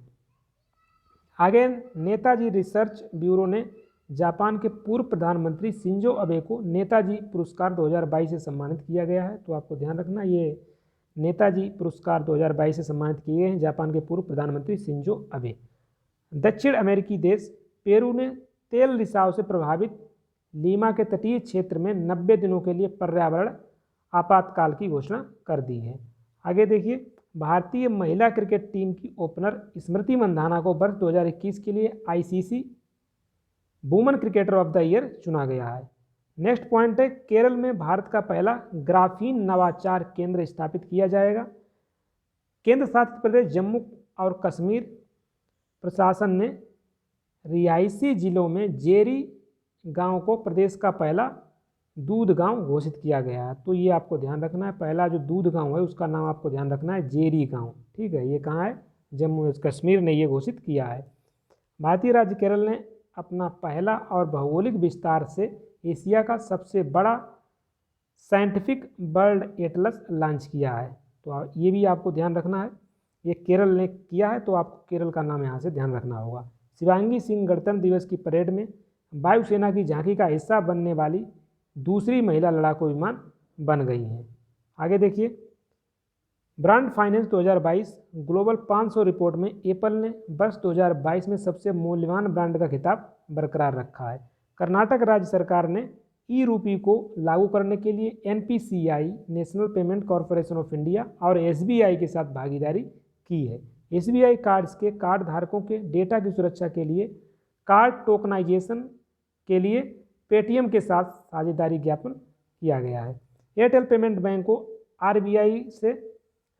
आगे नेताजी रिसर्च ब्यूरो ने जापान के पूर्व प्रधानमंत्री शिंजो अबे को नेताजी पुरस्कार 2022 से सम्मानित किया गया है। तो आपको ध्यान रखना, ये नेताजी पुरस्कार 2022 से सम्मानित किए गए हैं जापान के पूर्व प्रधानमंत्री शिंजो अबे। दक्षिण अमेरिकी देश पेरू ने तेल रिसाव से प्रभावित लीमा के तटीय क्षेत्र में 90 दिनों के लिए पर्यावरण आपातकाल की घोषणा कर दी है। आगे देखिए, भारतीय महिला क्रिकेट टीम की ओपनर स्मृति मंधाना को वर्ष 2021 के लिए ICC women cricketer of the year चुना गया है। नेक्स्ट पॉइंट है, केरल में भारत का पहला ग्राफीन नवाचार केंद्र स्थापित किया जाएगा। केंद्र शासित प्रदेश जम्मू और कश्मीर प्रशासन ने रिहायशी जिलों में जेरी गांव को प्रदेश का पहला दूध गांव घोषित किया गया है। तो ये आपको ध्यान रखना है, पहला जो दूध गांव है उसका नाम आपको ध्यान रखना है जेरी गांव, ठीक है। ये कहाँ है, जम्मू कश्मीर ने ये घोषित किया है। भारतीय राज्य केरल ने अपना पहला और भौगोलिक विस्तार से एशिया का सबसे बड़ा साइंटिफिक बर्ड एटलस लॉन्च किया है। तो ये भी आपको ध्यान रखना है, ये केरल ने किया है, तो आपको केरल का नाम यहाँ से ध्यान रखना होगा। शिवांगी सिंह गणतंत्र दिवस की परेड में वायुसेना की झांकी का हिस्सा बनने वाली दूसरी महिला लड़ाकू विमान बन गई हैं। आगे देखिए, ब्रांड फाइनेंस 2022 ग्लोबल 500 रिपोर्ट में एप्पल ने वर्ष 2022 में सबसे मूल्यवान ब्रांड का खिताब बरकरार रखा है। कर्नाटक राज्य सरकार ने ई रूपी को लागू करने के लिए NPCI national payment corporation of India और एसबीआई के साथ भागीदारी की है। एसबीआई कार्ड्स के कार्ड धारकों के डेटा की सुरक्षा के लिए कार्ड टोकनाइजेशन के लिए पेटीएम के साथ साझेदारी ज्ञापन किया गया है। एयरटेल पेमेंट बैंक को आरबीआई से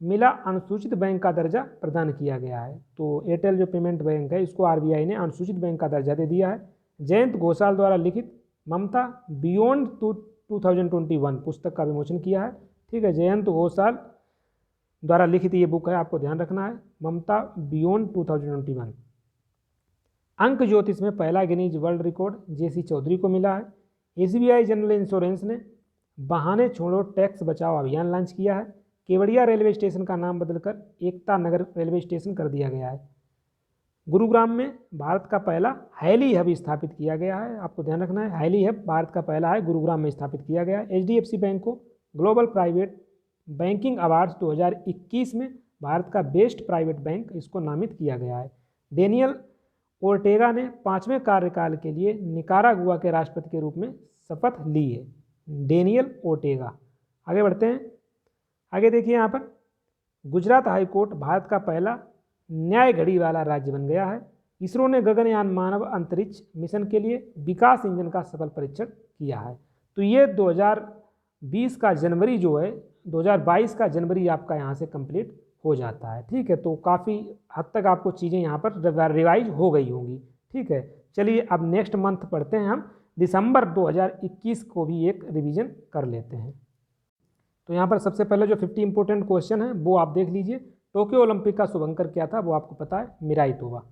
मिला अनुसूचित बैंक का दर्जा प्रदान किया गया है। तो एयरटेल जो पेमेंट बैंक है, इसको आरबीआई ने अनुसूचित बैंक का दर्जा दे दिया है। जयंत घोषाल द्वारा लिखित ममता बियॉन्ड 2021 पुस्तक का विमोचन किया है। ठीक है, जयंत घोषाल द्वारा लिखित ये बुक है, आपको ध्यान रखना है, ममता बियॉन्ड 2021। अंक ज्योतिष में पहला गिनीज वर्ल्ड रिकॉर्ड जेसी चौधरी को मिला है। एसबीआई जनरल इंश्योरेंस ने बहाने छोड़ो टैक्स बचाओ अभियान लॉन्च किया है। केवड़िया रेलवे स्टेशन का नाम बदलकर एकता नगर रेलवे स्टेशन कर दिया गया है। गुरुग्राम में भारत का पहला हैली हब स्थापित किया गया है, आपको ध्यान रखना है, हैली हब भारत का पहला है, गुरुग्राम में स्थापित किया गया है। एचडीएफसी बैंक को ग्लोबल प्राइवेट बैंकिंग अवार्ड्स 2021 में भारत का बेस्ट प्राइवेट बैंक इसको नामित किया गया है। डेनियल ओर्टेगा ने 5वें कार्यकाल के लिए निकारागुआ के राष्ट्रपति के रूप में शपथ ली है। Daniel Ortega. आगे बढ़ते हैं, आगे देखिए यहाँ पर गुजरात हाईकोर्ट भारत का पहला न्याय घड़ी वाला राज्य बन गया है। इसरो ने गगनयान मानव अंतरिक्ष मिशन के लिए विकास इंजन का सफल परीक्षण किया है। तो ये 2020 का जनवरी जो है 2022 का जनवरी आपका यहाँ से कंप्लीट हो जाता है। ठीक है, तो काफ़ी हद तक आपको चीज़ें यहाँ पर रिवाइज हो गई होंगी। ठीक है, चलिए अब नेक्स्ट मंथ पढ़ते हैं हम दिसंबर 2021 को भी एक रिवीजन कर लेते हैं। तो यहाँ पर सबसे पहले जो 50 इंपॉर्टेंट क्वेश्चन है वो आप देख लीजिए। टोक्यो ओलंपिक का शुभंकर क्या था वो आपको पता है, मिराई तोबा।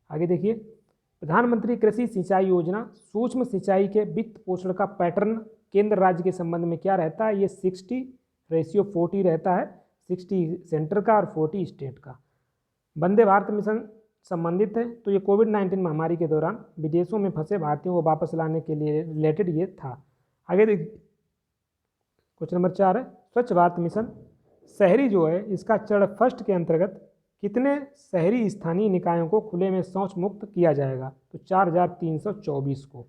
आगे देखिए, प्रधानमंत्री कृषि सिंचाई योजना सूक्ष्म सिंचाई के वित्त पोषण का पैटर्न केंद्र राज्य के संबंध में क्या रहता है, ये 60:40 रहता है, 60 सेंटर का और 40 स्टेट का। वंदे भारत मिशन संबंधित है, तो ये कोविड-19 महामारी के दौरान विदेशों में फंसे भारतीयों को वापस लाने के लिए रिलेटेड ये था। आगे देखिए, क्वेश्चन नंबर 4 है स्वच्छ भारत मिशन शहरी जो है इसका चरण फर्स्ट के अंतर्गत कितने शहरी स्थानीय निकायों को खुले में शौच मुक्त किया जाएगा, तो 4324 को।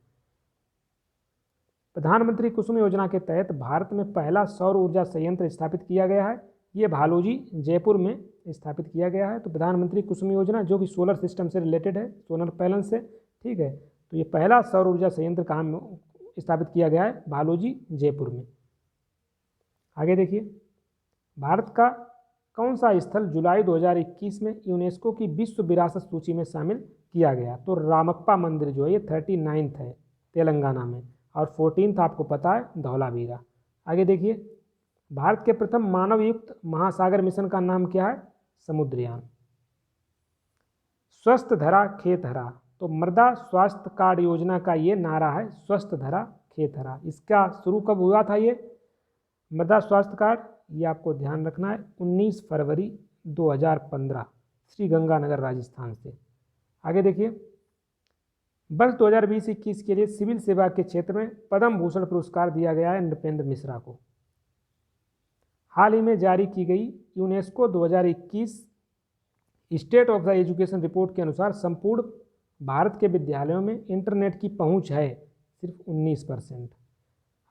प्रधानमंत्री कुसुम योजना के तहत भारत में पहला सौर ऊर्जा संयंत्र स्थापित किया गया है, ये भालूजी जयपुर में स्थापित किया गया है। तो प्रधानमंत्री कुसुम योजना जो कि सोलर सिस्टम से रिलेटेड है, सोलर पैनल से। ठीक है, तो ये पहला सौर ऊर्जा संयंत्र कहाँ स्थापित किया गया है, भालूजी जयपुर में। आगे देखिए, भारत का कौन सा स्थल जुलाई 2021 में यूनेस्को की विश्व विरासत सूची में शामिल किया गया, तो रामप्पा मंदिर जो है ये 39 है तेलंगाना में, और 14 आपको पता है धौलावीरा। आगे देखिए, भारत के प्रथम मानवयुक्त महासागर मिशन का नाम क्या है, समुद्रयान। स्वस्थ धरा खेत हरा, तो मृदा स्वास्थ्य कार्ड योजना का ये नारा है, स्वस्थ धरा खेत हरा। इसका शुरू कब हुआ था ये मृदा स्वास्थ्य कार्ड, ये आपको ध्यान रखना है, 19 फरवरी 2015 श्री गंगानगर राजस्थान से। आगे देखिए, वर्ष 2020-21 के लिए सिविल सेवा के क्षेत्र में पद्म भूषण पुरस्कार दिया गया है नृपेंद्र मिश्रा को। हाल ही में जारी की गई UNESCO 2021 state of the education report के अनुसार संपूर्ण भारत के विद्यालयों में इंटरनेट की पहुंच है सिर्फ 19%।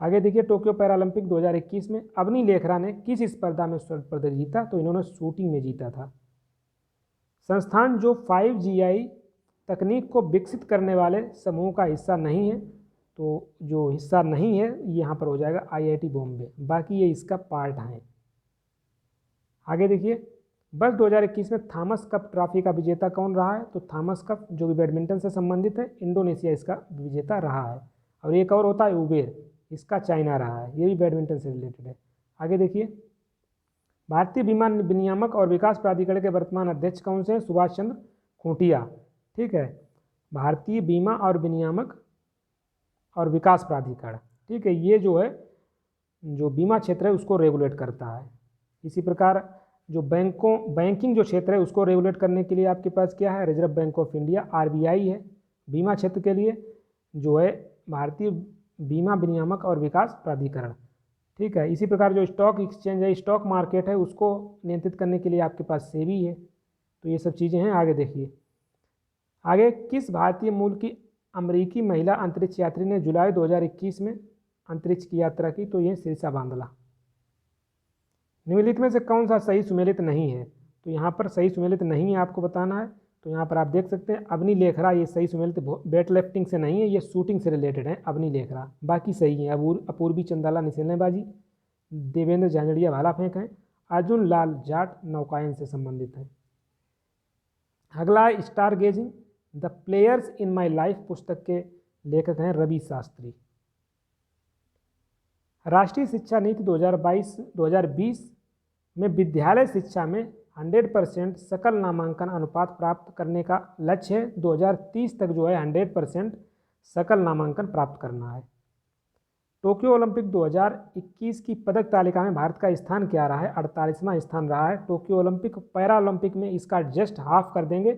आगे देखिए, टोक्यो पैरालंपिक 2021 में अवनी लेखरा ने किस स्पर्धा में स्वर्ण पदक जीता, तो इन्होंने शूटिंग में जीता था। संस्थान जो 5GI तकनीक को विकसित करने वाले समूह का हिस्सा नहीं है, तो जो हिस्सा नहीं है यहाँ पर हो जाएगा IIT बॉम्बे, बाकी ये इसका पार्ट है। आगे देखिए, वर्ष 2021 में थॉमस कप ट्रॉफी का विजेता कौन रहा है, तो थॉमस कप जो भी बैडमिंटन से संबंधित है, इंडोनेशिया इसका विजेता रहा है। और एक और होता है उबेर, इसका चाइना रहा है, ये भी बैडमिंटन से रिलेटेड है। आगे देखिए, भारतीय बीमा विनियामक और विकास प्राधिकरण के वर्तमान अध्यक्ष कौन से हैं, सुभाष चंद्र खूंटिया। ठीक है, भारतीय बीमा और विनियामक और विकास प्राधिकरण, ठीक है, ये जो है जो बीमा क्षेत्र है उसको रेगुलेट करता है। इसी प्रकार जो बैंकिंग जो क्षेत्र है उसको रेगुलेट करने के लिए आपके पास क्या है, reserve bank of India RBI है। बीमा क्षेत्र के लिए जो है भारतीय बीमा विनियामक और विकास प्राधिकरण, ठीक है। इसी प्रकार जो स्टॉक एक्सचेंज है, स्टॉक मार्केट है, उसको नियंत्रित करने के लिए आपके पास सेबी है। तो ये सब चीज़ें हैं। आगे देखिए, आगे किस भारतीय मूल की अमेरिकी महिला अंतरिक्ष यात्री ने जुलाई 2021 में अंतरिक्ष की यात्रा की? तो ये शीर्षा बांदला। निम्नलिखित में से कौन सा सही सुमेलित नहीं है? तो यहाँ पर सही सुमेलित नहीं है आपको बताना है। तो यहाँ पर आप देख सकते हैं अवनी लेखरा, ये सही सुमेलित वेट लिफ्टिंग से नहीं है, ये शूटिंग से रिलेटेड है अवनी लेखरा, बाकी सही है। अपूर्वी चंदाला निशानेबाजी, देवेंद्र झांझड़िया भाला फेंक है, अर्जुन लाल जाट नौकायन से संबंधित है। अगला stargazing, the players in my life पुस्तक के लेखक हैं रवि शास्त्री। राष्ट्रीय शिक्षा नीति 2020 में विद्यालय शिक्षा में 100% सकल नामांकन अनुपात प्राप्त करने का लक्ष्य है। 2030 तक जो है 100% सकल नामांकन प्राप्त करना है। टोक्यो ओलंपिक 2021 की पदक तालिका में भारत का स्थान क्या रहा है? 48वां स्थान रहा है। टोक्यो ओलंपिक पैरा ओलंपिक में इसका जस्ट हाफ कर देंगे,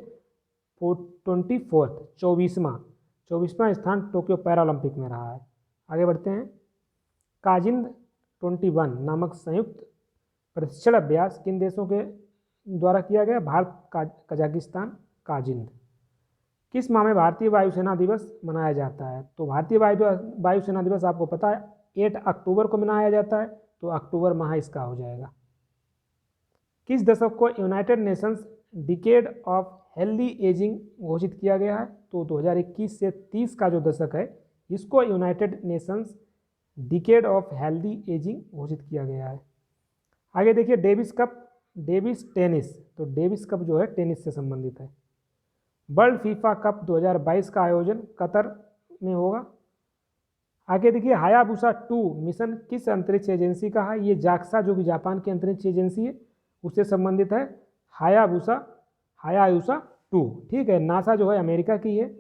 24वां स्थान टोक्यो पैरा ओलंपिक में रहा है। आगे बढ़ते हैं। काजिंद 21 नामक संयुक्त प्रशिक्षण अभ्यास किन देशों के द्वारा किया गया? भारत, कजाकिस्तान, काजिंद। किस माह में भारतीय वायुसेना दिवस मनाया जाता है? तो भारतीय वायुसेना दिवस आपको पता है 8 अक्टूबर को मनाया जाता है, तो अक्टूबर माह इसका हो जाएगा। किस दशक को United Nations decade of healthy ageing घोषित किया गया है? तो 2021 से 30 का जो दशक है इसको United Nations decade of healthy ageing घोषित किया गया है। आगे देखिए, डेविस कप, डेविस टेनिस, तो डेविस कप जो है टेनिस से संबंधित है। वर्ल्ड फीफा कप 2022 का आयोजन कतर में होगा। आगे देखिए, हायाबुसा 2 मिशन किस अंतरिक्ष एजेंसी का है? ये जाक्सा जो कि जापान की अंतरिक्ष एजेंसी है उससे संबंधित है। हायाबुसा 2, ठीक है। नासा जो है अमेरिका की है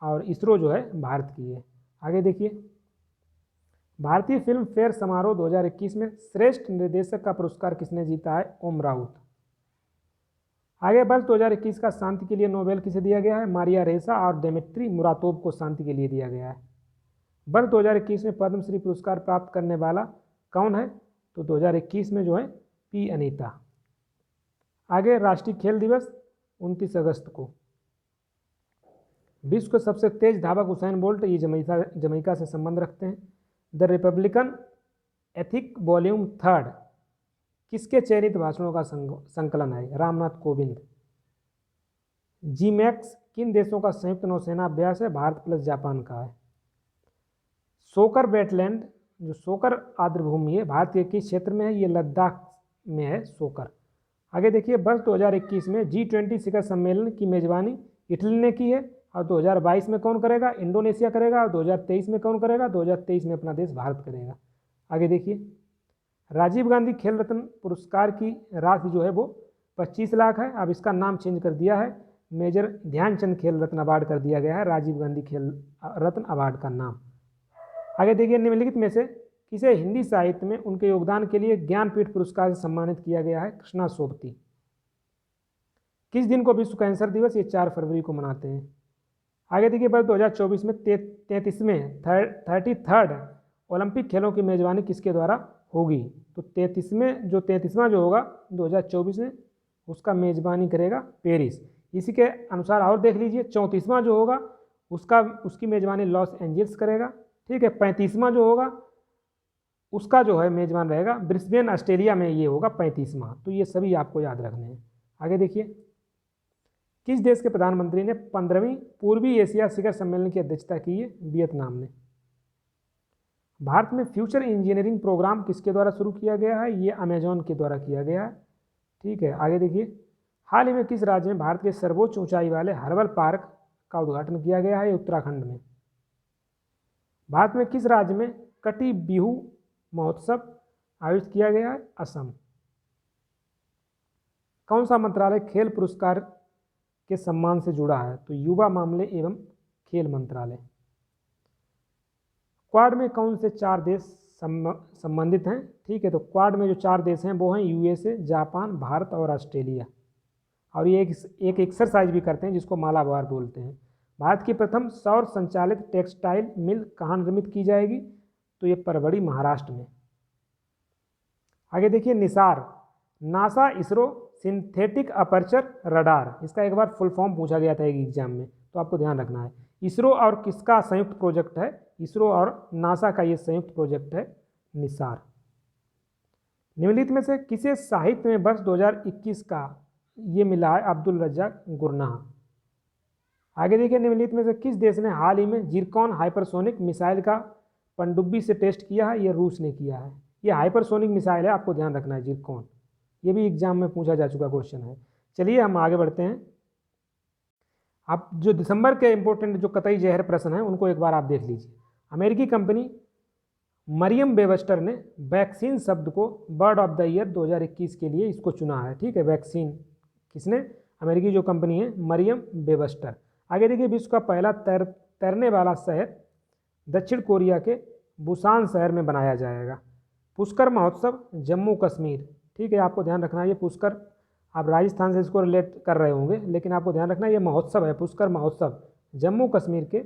और इसरो जो है भारत की है। आगे देखिए, भारतीय फिल्म फेयर समारोह 2021 में श्रेष्ठ निर्देशक का पुरस्कार किसने जीता है? ओम राउत। आगे वर्ष 2021 का शांति के लिए नोबेल किसे दिया गया है? मारिया रेसा और दिमित्री मुरातोव को शांति के लिए दिया गया है। वर्ष 2021 में पद्मश्री पुरस्कार प्राप्त करने वाला कौन है? तो 2021 में जो है P अनीता। आगे राष्ट्रीय खेल दिवस 29 अगस्त को। विश्व के सबसे तेज धावक उसेन बोल्ट, ये जमैका से संबंध रखते हैं। द रिपब्लिकन एथिक वॉल्यूम 3 किसके चयनित भाषणों का संकलन है? रामनाथ कोविंद। जीमैक्स किन देशों का संयुक्त नौसेना अभ्यास है? भारत प्लस जापान का है। सोकर वेटलैंड, जो सोकर आर्द्रभूमि है, भारत के किस क्षेत्र में है? ये लद्दाख में है सोकर। आगे देखिए, वर्ष 2021 में G20 शिखर सम्मेलन की मेजबानी इटली ने की है और 2022 में कौन करेगा? इंडोनेशिया करेगा। और 2023 में कौन करेगा? 2023 में अपना देश भारत करेगा। आगे देखिए, राजीव गांधी खेल रत्न पुरस्कार की राशि जो है वो 25 लाख है। अब इसका नाम चेंज कर दिया है, मेजर ध्यानचंद खेल रत्न अवार्ड कर दिया गया है, राजीव गांधी खेल रत्न अवार्ड का नाम। आगे देखिए, निम्नलिखित में से किसे हिंदी साहित्य में उनके योगदान के लिए ज्ञानपीठ पुरस्कार से सम्मानित किया गया है? कृष्णा सोबती। किस दिन को विश्व कैंसर दिवस? ये 4 फरवरी को मनाते हैं। आगे देखिए, वर्ष 2024 में 33rd ओलंपिक खेलों की मेजबानी किसके द्वारा होगी? तो 33वां जो होगा 2024 में उसका मेजबानी करेगा पेरिस। इसी के अनुसार और देख लीजिए, 34वां जो होगा उसकी मेजबानी लॉस एंजल्स करेगा, ठीक है। 35वां जो होगा उसका जो है मेजबान रहेगा ब्रिस्बेन ऑस्ट्रेलिया में, ये होगा 35वां। तो ये सभी आपको याद रखने हैं। आगे देखिए, किस देश के प्रधानमंत्री ने 15वीं पूर्वी एशिया शिखर सम्मेलन की अध्यक्षता की है? वियतनाम ने। भारत में फ्यूचर इंजीनियरिंग प्रोग्राम किसके द्वारा शुरू किया गया है? ये अमेजॉन के द्वारा किया गया है, ठीक है। आगे देखिए, हाल ही में किस राज्य में भारत के सर्वोच्च ऊंचाई वाले हर्बल पार्क का उद्घाटन किया गया है? उत्तराखंड में। भारत में किस राज्य में कटी बिहू महोत्सव आयोजित किया गया है? असम। कौन सा मंत्रालय खेल पुरस्कार के सम्मान से जुड़ा है? तो युवा मामले एवं खेल मंत्रालय। क्वाड में कौन से 4 देश संबंधित हैं। ठीक है, तो क्वाड में जो 4 देश हैं वो हैं यूएसए, जापान, भारत और ऑस्ट्रेलिया। और ये एक एक्सरसाइज भी करते हैं जिसको मालाबार बोलते हैं। भारत की प्रथम सौर संचालित टेक्सटाइल मिल कहाँ निर्मित की जाएगी? तो ये परवड़ी, महाराष्ट्र में। आगे देखिए Nisar, NASA ISRO synthetic aperture radar, इसका एक बार फुल फॉर्म पूछा गया था एक एग्जाम में, तो आपको ध्यान रखना है। इसरो और किसका संयुक्त प्रोजेक्ट है? इसरो और नासा का ये संयुक्त प्रोजेक्ट है निसार। निम्नलिखित में से किसे साहित्य में वर्ष 2021 का ये मिला है? अब्दुल रज्जाक गुरनाह। आगे देखिए निम्नलिखित में से किस देश ने हाल ही में जिरकॉन हाइपरसोनिक मिसाइल का पनडुब्बी से टेस्ट किया है? ये रूस ने किया है। ये हाइपरसोनिक मिसाइल है, आपको ध्यान रखना है, जिरकॉन। ये भी एग्जाम में पूछा जा चुका क्वेश्चन है। चलिए हम आगे बढ़ते हैं। आप जो दिसंबर के इंपॉर्टेंट जो कतई जहर प्रश्न हैं उनको एक बार आप देख लीजिए। अमेरिकी कंपनी मरियम वेबस्टर ने वैक्सीन शब्द को बर्ड ऑफ द ईयर 2021 के लिए इसको चुना है। ठीक है, वैक्सीन किसने? अमेरिकी जो कंपनी है मरियम वेबस्टर। आगे देखिए विश्व का पहला तैरने वाला शहर दक्षिण कोरिया के बुसान शहर में बनाया जाएगा। पुष्कर महोत्सव जम्मू कश्मीर। ठीक है, आपको ध्यान रखना है, ये पुष्कर, आप राजस्थान से इसको रिलेट कर रहे होंगे, लेकिन आपको ध्यान रखना है ये महोत्सव है, पुष्कर महोत्सव जम्मू कश्मीर के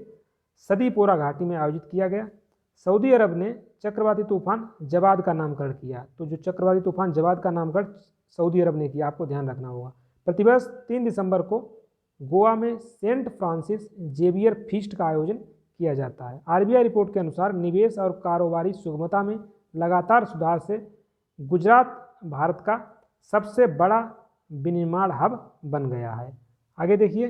सदीपोरा घाटी में आयोजित किया गया। सऊदी अरब ने चक्रवाती तूफान जवाद का नामकरण किया। तो जो चक्रवाती तूफान जवाद का नामकरण सऊदी अरब ने किया, आपको ध्यान रखना होगा। प्रतिवर्ष 3 दिसंबर को गोवा में सेंट फ्रांसिस जेवियर फीस्ट का आयोजन किया जाता है। आरबीआई रिपोर्ट के अनुसार निवेश और कारोबारी सुगमता में लगातार सुधार से गुजरात भारत का सबसे बड़ा विनिर्माण हब बन गया है। आगे देखिए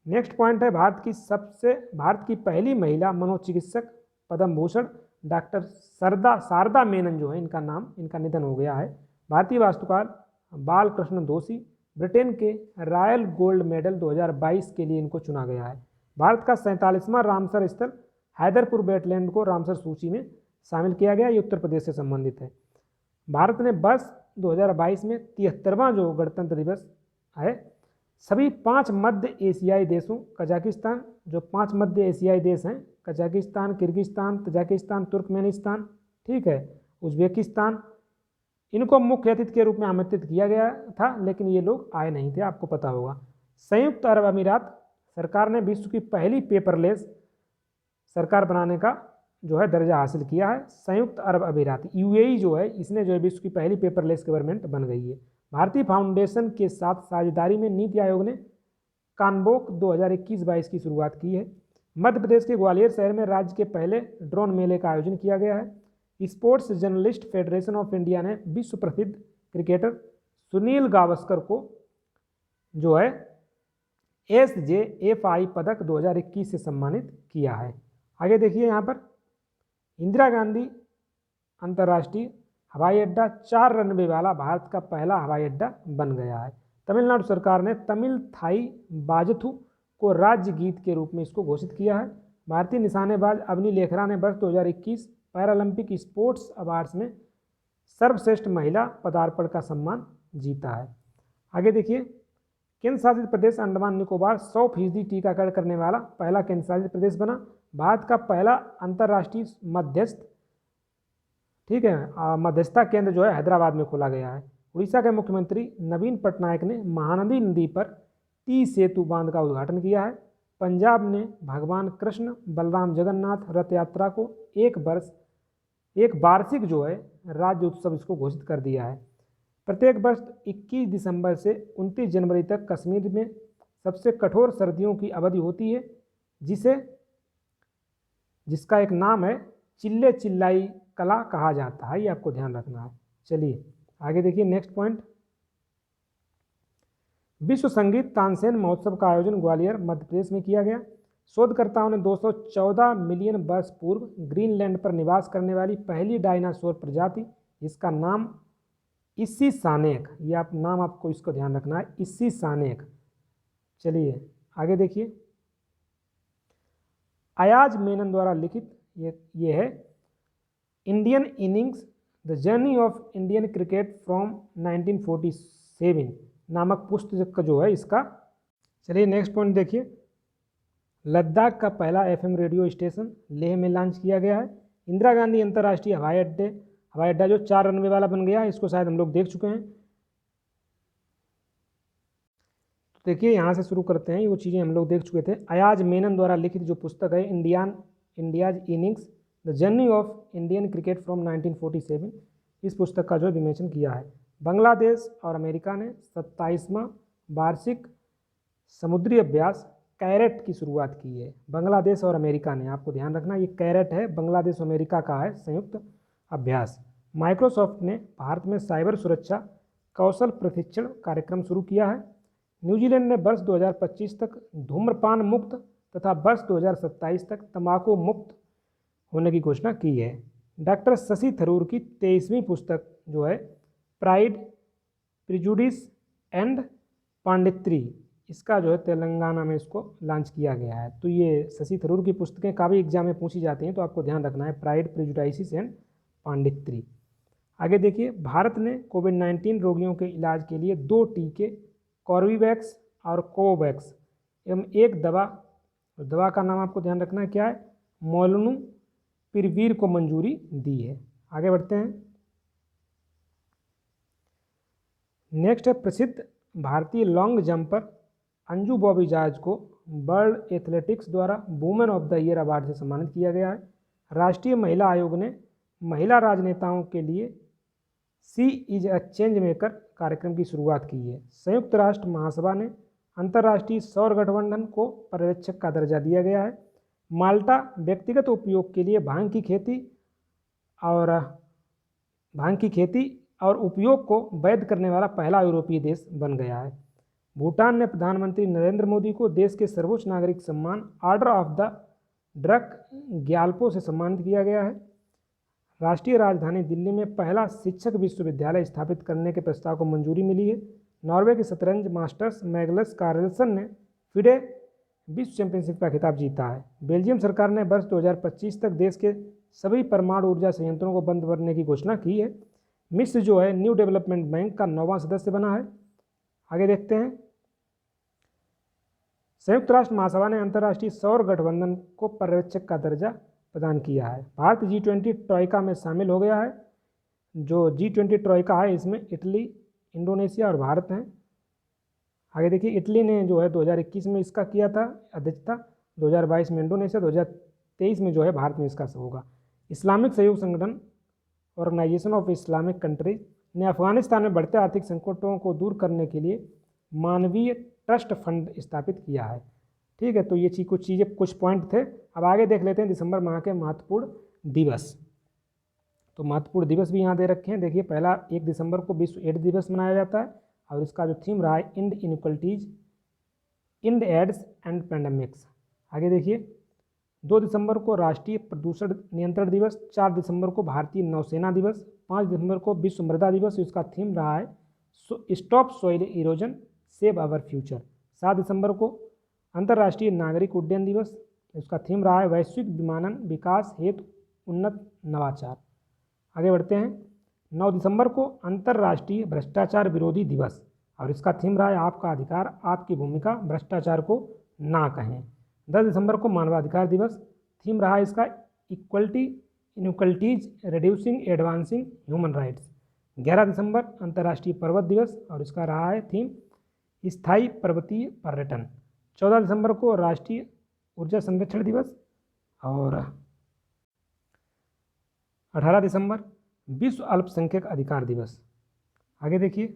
नेक्स्ट पॉइंट है भारत की पहली महिला मनोचिकित्सक पद्म भूषण डॉक्टर शारदा मेनन जो है इनका निधन हो गया है। भारतीय वास्तुकार बालकृष्ण दोषी ब्रिटेन के रॉयल गोल्ड मेडल 2022 के लिए इनको चुना गया है। भारत का 47वां रामसर स्थल हैदरपुर वेटलैंड को रामसर सूची में शामिल किया गया। ये उत्तर प्रदेश से संबंधित है। भारत ने वर्ष 2022 में 73वां जो गणतंत्र दिवस है सभी 5 मध्य एशियाई देशों कजाकिस्तान, जो 5 मध्य एशियाई देश हैं कजाकिस्तान, किर्गिस्तान, तजाकिस्तान, तुर्कमेनिस्तान, ठीक है, उज्बेकिस्तान, इनको मुख्य अतिथि के रूप में आमंत्रित किया गया था, लेकिन ये लोग आए नहीं थे, आपको पता होगा। संयुक्त अरब अमीरात सरकार ने विश्व की पहली पेपरलेस सरकार बनाने का जो है दर्जा हासिल किया है। संयुक्त अरब अमीरात यूएई जो है इसने जो है विश्व की पहली पेपरलेस गवर्नमेंट बन गई है। भारतीय फाउंडेशन के साथ साझेदारी में नीति आयोग ने कानबोक 2021-22 की शुरुआत की है। मध्य प्रदेश के ग्वालियर शहर में राज्य के पहले ड्रोन मेले का आयोजन किया गया है। Sports journalist federation of India ने विश्व प्रसिद्ध क्रिकेटर सुनील गावस्कर को जो है SJFI पदक 2021 से सम्मानित किया है। आगे देखिए यहाँ पर इंदिरा गांधी अंतर्राष्ट्रीय हवाई अड्डा 4 रनवे वाला भारत का पहला हवाई अड्डा बन गया है। तमिलनाडु सरकार ने तमिल थाई बाजथु को राज्य गीत के रूप में इसको घोषित किया है। भारतीय निशानेबाज अवनी लेखरा ने वर्ष 2021 पैरालंपिक स्पोर्ट्स अवार्ड्स में सर्वश्रेष्ठ महिला पदार्पण का सम्मान जीता है। आगे देखिए केंद्र शासित प्रदेश अंडमान निकोबार 100% टीकाकरण करने वाला पहला केंद्र शासित प्रदेश बना। भारत का पहला अंतर्राष्ट्रीय मध्यस्थ, ठीक है, मध्यस्थता केंद्र जो है हैदराबाद में खोला गया है। उड़ीसा के मुख्यमंत्री नवीन पटनायक ने महानदी नदी पर टी सेतु बांध का उद्घाटन किया है। पंजाब ने भगवान कृष्ण बलराम जगन्नाथ रथ यात्रा को एक वार्षिक जो है राज्य उत्सव इसको घोषित कर दिया है। प्रत्येक वर्ष 21 दिसंबर से 29 जनवरी तक कश्मीर में सबसे कठोर सर्दियों की अवधि होती है, जिसका एक नाम है चिल्ले चिल्लाई कला कहा जाता है। ये आपको ध्यान रखना है। चलिए आगे देखिए नेक्स्ट पॉइंट, विश्व संगीत तानसेन महोत्सव का आयोजन ग्वालियर मध्य प्रदेश में किया गया। शोधकर्ताओं ने 214 मिलियन वर्ष पूर्व ग्रीनलैंड पर निवास करने वाली पहली डायनासोर प्रजाति, इसका नाम इसी सानेक, ये आप नाम आपको इसको ध्यान रखना है, इसी सानेक। चलिए आगे देखिए अयाज मेनन द्वारा लिखित ये है Indian innings the journey of Indian cricket from 1947 नामक पुस्तक जो है इसका। चलिए नेक्स्ट पॉइंट देखिए, लद्दाख का पहला FM रेडियो स्टेशन लेह में लॉन्च किया गया है। इंदिरा गांधी अंतर्राष्ट्रीय हवाई अड्डा जो 4 रनवे वाला बन गया, इसको शायद हम लोग देख चुके हैं। तो देखिए यहाँ से शुरू करते हैं, वो चीज़ें हम लोग देख चुके थे। अयाज मेनन द्वारा लिखित जो पुस्तक है India's innings the journey of Indian cricket from 1947, इस पुस्तक का जो विमोचन किया है। बांग्लादेश और अमेरिका ने 27वां वार्षिक समुद्री अभ्यास कैरेट की शुरुआत की है। बांग्लादेश और अमेरिका ने, आपको ध्यान रखना ये कैरेट है, बांग्लादेश और अमेरिका का है संयुक्त अभ्यास। माइक्रोसॉफ्ट ने भारत में साइबर सुरक्षा कौशल प्रशिक्षण कार्यक्रम शुरू किया है। न्यूजीलैंड ने वर्ष 2025 तक धूम्रपान मुक्त तथा वर्ष 2027 तक तंबाकू मुक्त होने की घोषणा की है। डॉक्टर शशि थरूर की 23वीं पुस्तक जो है प्राइड, प्रिजुडिस एंड पांडित्री, इसका जो है तेलंगाना में इसको लॉन्च किया गया है। तो ये शशि थरूर की पुस्तकें काफ़ी एग्जाम में पूछी जाती हैं, तो आपको ध्यान रखना है प्राइड, प्रिजुडाइसिस एंड पांडित्री। आगे देखिए, भारत ने कोविड-19 रोगियों के इलाज के लिए 2 टीके कॉर्बेवैक्स और कोवैक्स एवं एक दवा का नाम आपको ध्यान रखना है क्या है, मोलनुपिरवीर को मंजूरी दी है। आगे बढ़ते हैं। नेक्स्ट है, प्रसिद्ध भारतीय long jumper Anju Bobby George को वर्ल्ड एथलेटिक्स द्वारा women of the year award से सम्मानित किया गया है। राष्ट्रीय महिला आयोग ने महिला राजनेताओं के लिए सी इज अ चेंज मेकर कार्यक्रम की शुरुआत की है। संयुक्त राष्ट्र महासभा ने अंतर्राष्ट्रीय सौर गठबंधन को पर्यवेक्षक का दर्जा दिया गया है। माल्टा व्यक्तिगत उपयोग के लिए भांग की खेती और उपयोग को वैध करने वाला पहला यूरोपीय देश बन गया है। भूटान ने प्रधानमंत्री नरेंद्र मोदी को देश के सर्वोच्च नागरिक सम्मान order of the drug Gyalpo से सम्मानित किया गया है। राष्ट्रीय राजधानी दिल्ली में पहला शिक्षक विश्वविद्यालय स्थापित करने के प्रस्ताव को मंजूरी मिली है। नॉर्वे के शतरंज मास्टर्स मैग्नस कार्लसन ने फिडे विश्व चैंपियनशिप का खिताब जीता है। बेल्जियम सरकार ने वर्ष 2025 तक देश के सभी परमाणु ऊर्जा संयंत्रों को बंद करने की घोषणा की है। मिस्र जो है न्यू डेवलपमेंट बैंक का 9वां सदस्य बना है। आगे देखते हैं। संयुक्त राष्ट्र महासभा ने अंतर्राष्ट्रीय सौर गठबंधन को पर्यवेक्षक का दर्जा प्रदान किया है। भारत G20 ट्रॉइका में शामिल हो गया है। जो G20 ट्रॉइका है इसमें इटली, इंडोनेशिया और भारत हैं। आगे देखिए, इटली ने जो है 2021 में इसका किया था अध्यक्षता, 2022 में इंडोनेशिया, 2023 में जो है भारत में इसका होगा। इस्लामिक सहयोग संगठन ऑर्गेनाइजेशन ऑफ इस्लामिक कंट्रीज ने अफगानिस्तान में बढ़ते आर्थिक संकटों को दूर करने के लिए मानवीय ट्रस्ट फंड स्थापित किया है। ठीक है, तो ये कुछ पॉइंट थे। अब आगे देख लेते हैं दिसंबर माह के महत्वपूर्ण दिवस। तो महत्वपूर्ण दिवस भी यहाँ दे रखे हैं। देखिए, पहला 1 दिसंबर को विश्व एड्स दिवस मनाया जाता है और इसका जो थीम रहा है end inequalities, end AIDS and pandemics. आगे देखिए, 2 दिसंबर को राष्ट्रीय प्रदूषण नियंत्रण दिवस, 4 दिसंबर को भारतीय नौसेना दिवस, 5 दिसंबर को विश्व मृदा दिवस, इसका थीम रहा है stop soil erosion save our future. 7 दिसंबर को अंतर्राष्ट्रीय नागरिक उड्डयन दिवस, इसका थीम रहा है वैश्विक विमानन विकास हेतु उन्नत नवाचार। आगे बढ़ते हैं। 9 दिसंबर को अंतर्राष्ट्रीय भ्रष्टाचार विरोधी दिवस और इसका थीम रहा है आपका अधिकार आपकी भूमिका भ्रष्टाचार को ना कहें। 10 दिसंबर को मानवाधिकार दिवस, थीम रहा है इसका equality inequalities reducing advancing human rights. 11 दिसंबर अंतर्राष्ट्रीय पर्वत दिवस और इसका रहा है थीम स्थायी पर्वतीय पर्यटन। 14 दिसंबर को राष्ट्रीय ऊर्जा संरक्षण दिवस और 18 दिसंबर विश्व अल्पसंख्यक अधिकार दिवस। आगे देखिए,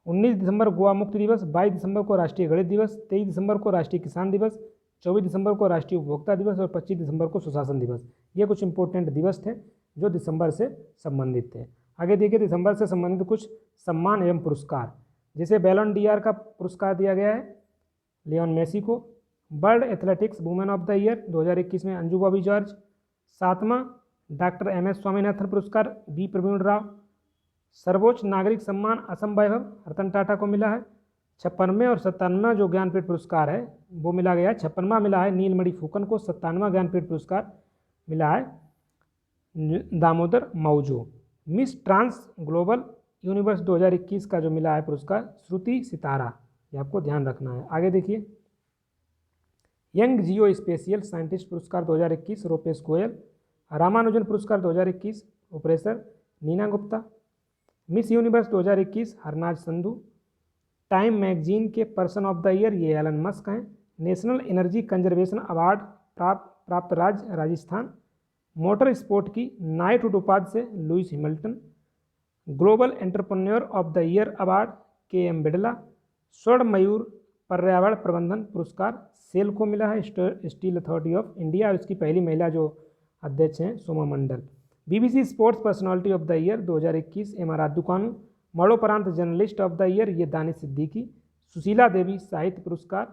19 दिसंबर गोवा मुक्ति दिवस, 22 दिसंबर को राष्ट्रीय गणित दिवस, 23 दिसंबर को राष्ट्रीय किसान दिवस, 24 दिसंबर को राष्ट्रीय उपभोक्ता दिवस और 25 दिसंबर को सुशासन दिवस। ये कुछ इंपॉर्टेंट दिवस थे जो दिसंबर से संबंधित थे। आगे देखिए, दिसंबर से संबंधित कुछ सम्मान एवं पुरस्कार, जैसे बैलन डीआर का पुरस्कार दिया गया है लियोन मेसी को। World athletics women of the year 2021 में अंजू बॉबी जॉर्ज। 7वां डॉक्टर MS स्वामीनाथन पुरस्कार बी प्रवीण राव। सर्वोच्च नागरिक सम्मान असम वैभव रतन टाटा को मिला है। 56वें और 57वां जो ज्ञानपीठ पुरस्कार है वो मिला गया है। 56वां मिला है नीलमणि फुकन को, 57वां ज्ञानपीठ पुरस्कार मिला है Damodar Mauzo. Miss trans global universe 2021 का जो मिला है पुरस्कार श्रुति सितारा, ये आपको ध्यान रखना है। आगे देखिए, यंग जियो स्पेशियल साइंटिस्ट पुरस्कार 2021 रूपेश गोयल। रामानुजन पुरस्कार 2021 professor Neena Gupta. Miss Universe 2021 Harnaaz Sandhu. Time magazine के पर्सन ऑफ द ईयर ये एलन मस्क हैं। नेशनल एनर्जी कंजर्वेशन अवार्ड प्राप्त राज्य राजस्थान। मोटर स्पोर्ट की नाइटहुड उपाधि से Lewis Hamilton. Global entrepreneur of the year award K M. Birla. स्वर्ण मयूर पर्यावरण प्रबंधन पुरस्कार सेल को मिला है, स्टील अथॉरिटी ऑफ इंडिया, और इसकी पहली महिला जो अध्यक्ष हैं Soma Mandal. BBC sports personality of the year 2021 M R. Raju. मरणोपरांत जर्नलिस्ट ऑफ द ईयर ये दानिश सिद्दीकी। सुशीला देवी साहित्य पुरस्कार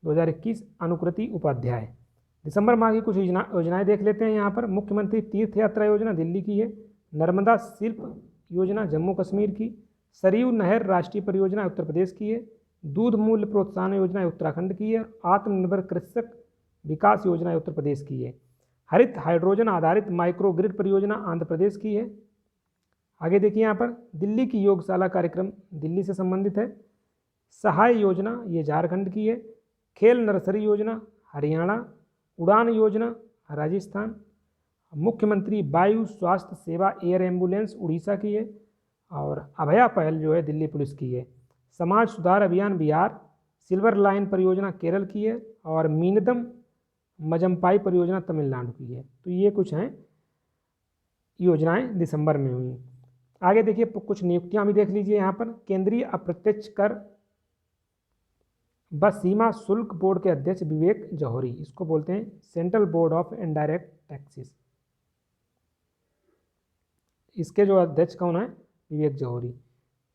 2021 अनुकृति उपाध्याय। दिसंबर माह की कुछ योजनाएं देख लेते हैं यहाँ पर। मुख्यमंत्री तीर्थ यात्रा योजना दिल्ली की है। नर्मदा शिल्प योजना जम्मू कश्मीर की। सरयू नहर राष्ट्रीय परियोजना उत्तर प्रदेश की है। दूध मूल्य प्रोत्साहन योजना उत्तराखंड की है। आत्मनिर्भर कृषक विकास योजना उत्तर प्रदेश की है। हरित हाइड्रोजन आधारित माइक्रो ग्रिड परियोजना आंध्र प्रदेश की है। आगे देखिए यहाँ पर दिल्ली की योगशाला कार्यक्रम दिल्ली से संबंधित है। सहाय योजना ये झारखंड की है। खेल नर्सरी योजना हरियाणा। उड़ान योजना राजस्थान। मुख्यमंत्री वायु स्वास्थ्य सेवा एयर एम्बुलेंस उड़ीसा की है। और अभया पहल जो है दिल्ली पुलिस की है। समाज सुधार अभियान बिहार। सिल्वर लाइन परियोजना केरल की है। और मीनदम मजम्पाई परियोजना तमिलनाडु की है। तो ये कुछ हैं योजनाएं दिसंबर में हुई। आगे देखिए कुछ नियुक्तियां भी देख लीजिए यहाँ पर। केंद्रीय अप्रत्यक्ष कर व सीमा शुल्क बोर्ड के अध्यक्ष विवेक जौहरी, इसको बोलते हैं central board of indirect taxes. इसके जो अध्यक्ष कौन है? विवेक जौहरी।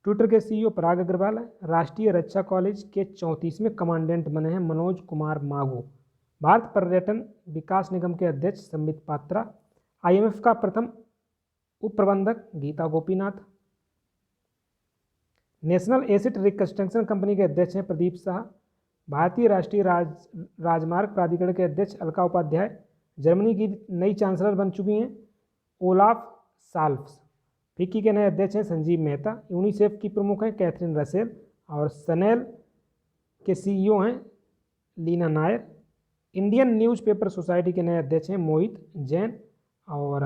ट्विटर के सीईओ पराग अग्रवाल है। राष्ट्रीय रक्षा कॉलेज के 34वें कमांडेंट बने हैं मनोज कुमार मागो। भारत पर्यटन विकास निगम के अध्यक्ष संबित पात्रा। आईएमएफ का प्रथम उप प्रबंधक Gita Gopinath. National acid reconstruction company के अध्यक्ष हैं प्रदीप शाह। भारतीय राष्ट्रीय राजमार्ग प्राधिकरण के अध्यक्ष अलका उपाध्याय। जर्मनी की नई चांसलर बन चुकी हैं ओलाफ साल्फ्स। फिक्की के नए अध्यक्ष हैं संजीव मेहता। यूनिसेफ की प्रमुख हैं कैथरीन रसेल। और सनेल के सीईओ हैं Leena Nair. Indian newspaper society के नए अध्यक्ष हैं मोहित जैन। और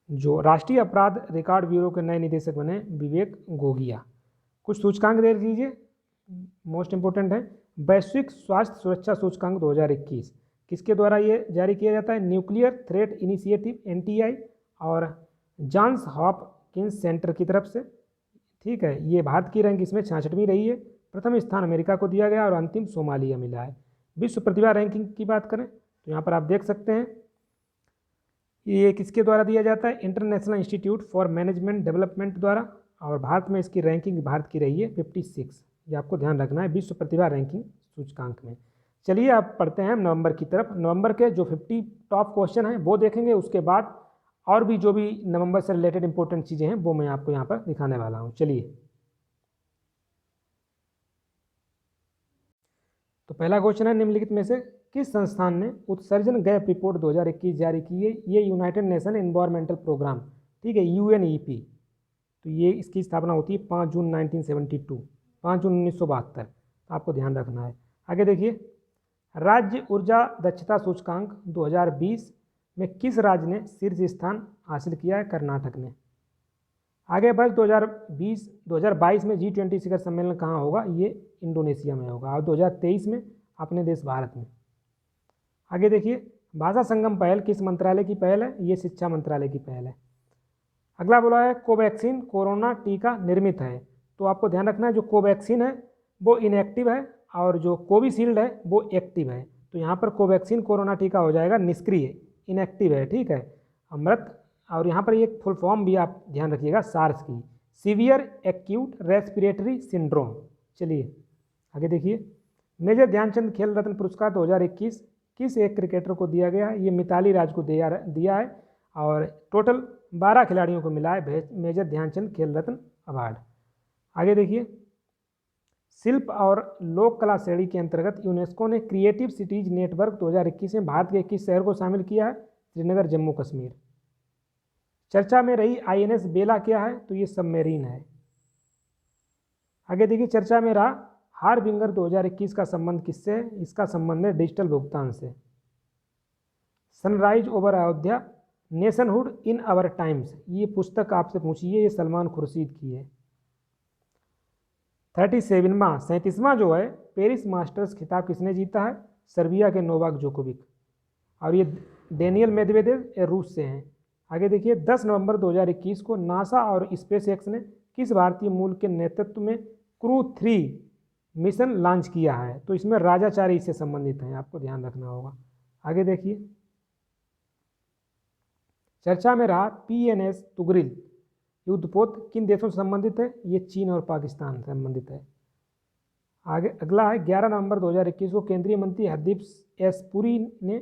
जो राष्ट्रीय अपराध रिकॉर्ड ब्यूरो के नए निदेशक बने विवेक गोगिया। कुछ सूचकांक देख लीजिए, मोस्ट इंपोर्टेंट है। वैश्विक स्वास्थ्य सुरक्षा सूचकांक 2021 किसके द्वारा ये जारी किया जाता है? न्यूक्लियर थ्रेट इनिशिएटिव NTI और जॉन्स हॉपकिंस सेंटर की तरफ से। ठीक है, ये भारत की रैंक इसमें 66वीं रही है। प्रथम स्थान अमेरिका को दिया गया और अंतिम सोमालिया मिला है। विश्व प्रतिभा रैंकिंग की बात करें तो यहाँ पर आप देख सकते हैं ये किसके द्वारा दिया जाता है? International institute for management development द्वारा। और भारत में इसकी रैंकिंग भारत की रही है 56। ये आपको ध्यान रखना है विश्व प्रतिभा रैंकिंग सूचकांक में। चलिए आप पढ़ते हैं नवंबर की तरफ। नवंबर के जो 50 टॉप क्वेश्चन हैं वो देखेंगे। उसके बाद और भी जो भी नवंबर से रिलेटेड इंपॉर्टेंट चीज़ें हैं वो मैं आपको यहाँ पर दिखाने वाला हूँ। चलिए, तो पहला क्वेश्चन है निम्नलिखित में से किस संस्थान ने उत्सर्जन गैप रिपोर्ट 2021 जारी की है? ये यूनाइटेड नेशन एनवायरमेंटल प्रोग्राम, ठीक है, UNEP। तो ये इसकी स्थापना होती है 5 जून 1972, 5 जून 1972। तो आपको ध्यान रखना है। आगे देखिए, राज्य ऊर्जा दक्षता सूचकांक 2020 में किस राज्य ने शीर्ष स्थान हासिल किया है? कर्नाटक ने। आगे वर्ष 2022 में G20 शिखर सम्मेलन कहाँ होगा? ये इंडोनेशिया में होगा। और 2023 में अपने देश भारत में। आगे देखिए, भाषा संगम पहल किस मंत्रालय की पहल है? ये शिक्षा मंत्रालय की पहल है। अगला बोला है कोवैक्सीन कोरोना टीका निर्मित है। तो आपको ध्यान रखना है जो कोवैक्सीन है वो इनएक्टिव है और जो कोविशील्ड है वो एक्टिव है। तो यहाँ पर कोवैक्सीन कोरोना टीका हो जाएगा निष्क्रिय, इनएक्टिव है, ठीक है, अमृत। और यहाँ पर एक फुल फॉर्म भी आप ध्यान रखिएगा सार्स की, सीवियर एक्यूट रेस्पिरेटरी सिंड्रोम। चलिए आगे देखिए, मेजर ध्यानचंद खेल रत्न पुरस्कार 2021 किस एक क्रिकेटर को दिया गया है? ये मिताली राज को दिया है। और टोटल 12 खिलाड़ियों को मिला है मेजर ध्यानचंद खेल रत्न अवार्ड। आगे देखिए, शिल्प और लोक कला श्रेणी के अंतर्गत यूनेस्को ने क्रिएटिव सिटीज नेटवर्क 2021 में भारत के 21 शहर को शामिल किया है? श्रीनगर, जम्मू कश्मीर। चर्चा में रही INS बेला क्या है? तो ये सबमरीन है। आगे देखिए, चर्चा में रहा हारबिंगर 2021 का संबंध किससे है? इसका संबंध है डिजिटल भुगतान से। Sunrise over Ayodhya, nationhood in our times, ये पुस्तक आपसे पूछी है, ये सलमान खुर्शीद की है। 37वां जो है पेरिस मास्टर्स खिताब किसने जीता है? सर्बिया के नोवाक जोकोविक, और ये डेनियल मेदवेदेव ये रूस से हैं। आगे देखिए 10 नवंबर 2021 को नासा और स्पेस एक्स ने किस भारतीय मूल के नेतृत्व में क्रू 3 मिशन लॉन्च किया है? तो इसमें राजाचारी इससे संबंधित हैं, आपको ध्यान रखना होगा। आगे देखिए चर्चा में रहा PNS तुगरिल युद्धपोत किन देशों से संबंधित है? ये चीन और पाकिस्तान से संबंधित है। आगे अगला है 11 नवंबर 2021 को केंद्रीय मंत्री हरदीप एस पुरी ने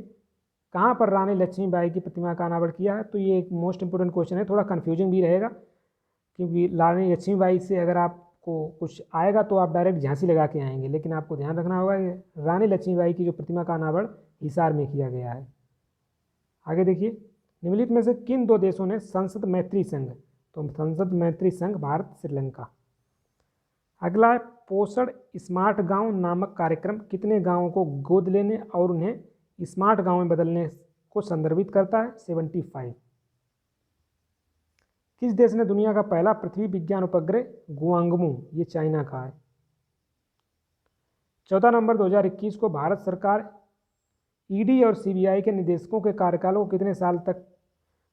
कहाँ पर रानी लक्ष्मीबाई की प्रतिमा का अनावरण किया है? तो ये एक मोस्ट इंपोर्टेंट क्वेश्चन है, थोड़ा कन्फ्यूजिंग भी रहेगा, क्योंकि रानी लक्ष्मीबाई से अगर आपको कुछ आएगा तो आप डायरेक्ट झांसी लगा के आएंगे, लेकिन आपको ध्यान रखना होगा कि रानी लक्ष्मीबाई की जो प्रतिमा का अनावरण हिसार में किया गया है। आगे देखिए निम्नलिखित में से किन 2 देशों ने संसद मैत्री संघ? तो संसद मैत्री संघ भारत श्रीलंका। अगला है पोषण स्मार्ट गांव नामक कार्यक्रम कितने गांवों को गोद लेने और उन्हें स्मार्ट गांव में बदलने को संदर्भित करता है? 75। किस देश ने दुनिया का पहला पृथ्वी विज्ञान उपग्रह गुआंगमू, ये चाइना का है। 14 नवंबर 2021 को भारत सरकार ईडी और सीबीआई के निदेशकों के कार्यकालों को कितने साल तक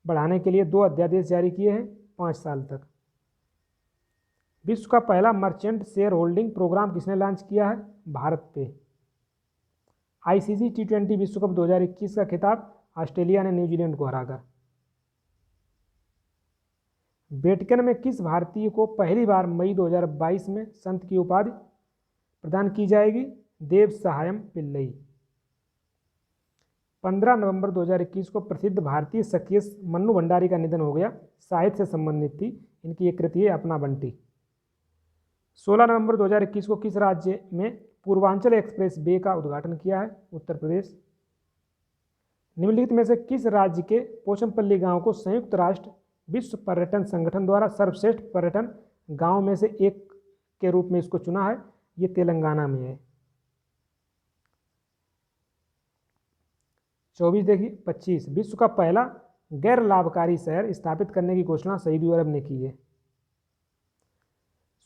बढ़ाने के लिए 2 अध्यादेश जारी किए हैं? 5 साल तक। विश्व का पहला मर्चेंट शेयर होल्डिंग प्रोग्राम किसने लॉन्च किया है? भारत पे। ICC T20 विश्व कप 2021 का खिताब ऑस्ट्रेलिया ने न्यूजीलैंड को हराकर। वेटिकन में किस भारतीय को पहली बार मई 2022 में संत की उपाधि प्रदान की जाएगी? देव सहायम पिल्लई। 15 नवंबर 2021 को प्रसिद्ध भारतीय शकीस मन्नू भंडारी का निधन हो गया, साहित्य से संबंधित थी, इनकी एक कृति है अपना बंटी। 16 नवंबर 2021 को किस राज्य में पूर्वांचल एक्सप्रेस वे का उद्घाटन किया है? उत्तर प्रदेश। निम्नलिखित में से किस राज्य के पोचमपल्ली गांव को संयुक्त राष्ट्र विश्व पर्यटन संगठन द्वारा सर्वश्रेष्ठ पर्यटन गांव में से एक के रूप में इसको चुना है? ये तेलंगाना में है। 24 देखिए 25 विश्व का पहला गैर लाभकारी शहर स्थापित करने की घोषणा सऊदी अरब ने की है।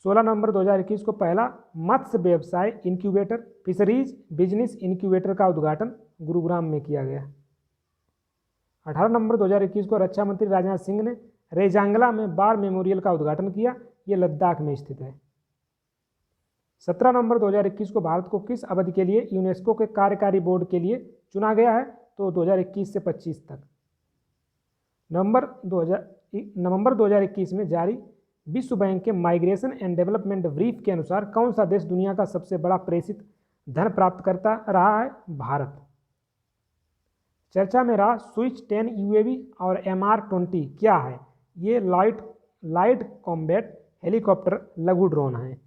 16 नवंबर 2021 को पहला मत्स्य व्यवसाय इंक्यूबेटर फिशरीज बिजनेस इंक्यूबेटर का उद्घाटन गुरुग्राम में किया गया। 18 नवंबर 2021 को रक्षा मंत्री राजनाथ सिंह ने रेजांगला में बार मेमोरियल का उद्घाटन किया, ये लद्दाख में स्थित है। 17 नवंबर 2021 को भारत को किस अवधि के लिए यूनेस्को के कार्यकारी बोर्ड के लिए चुना गया है? तो 2021 से 25 तक। नवंबर 2021 में जारी विश्व बैंक के माइग्रेशन एंड डेवलपमेंट ब्रीफ के अनुसार कौन सा देश दुनिया का सबसे बड़ा प्रेषित धन प्राप्त करता रहा है? भारत। चर्चा में रहा स्विच 10 UAV और MR-20 क्या है? ये लाइट कॉम्बैट हेलीकॉप्टर लघु ड्रोन है।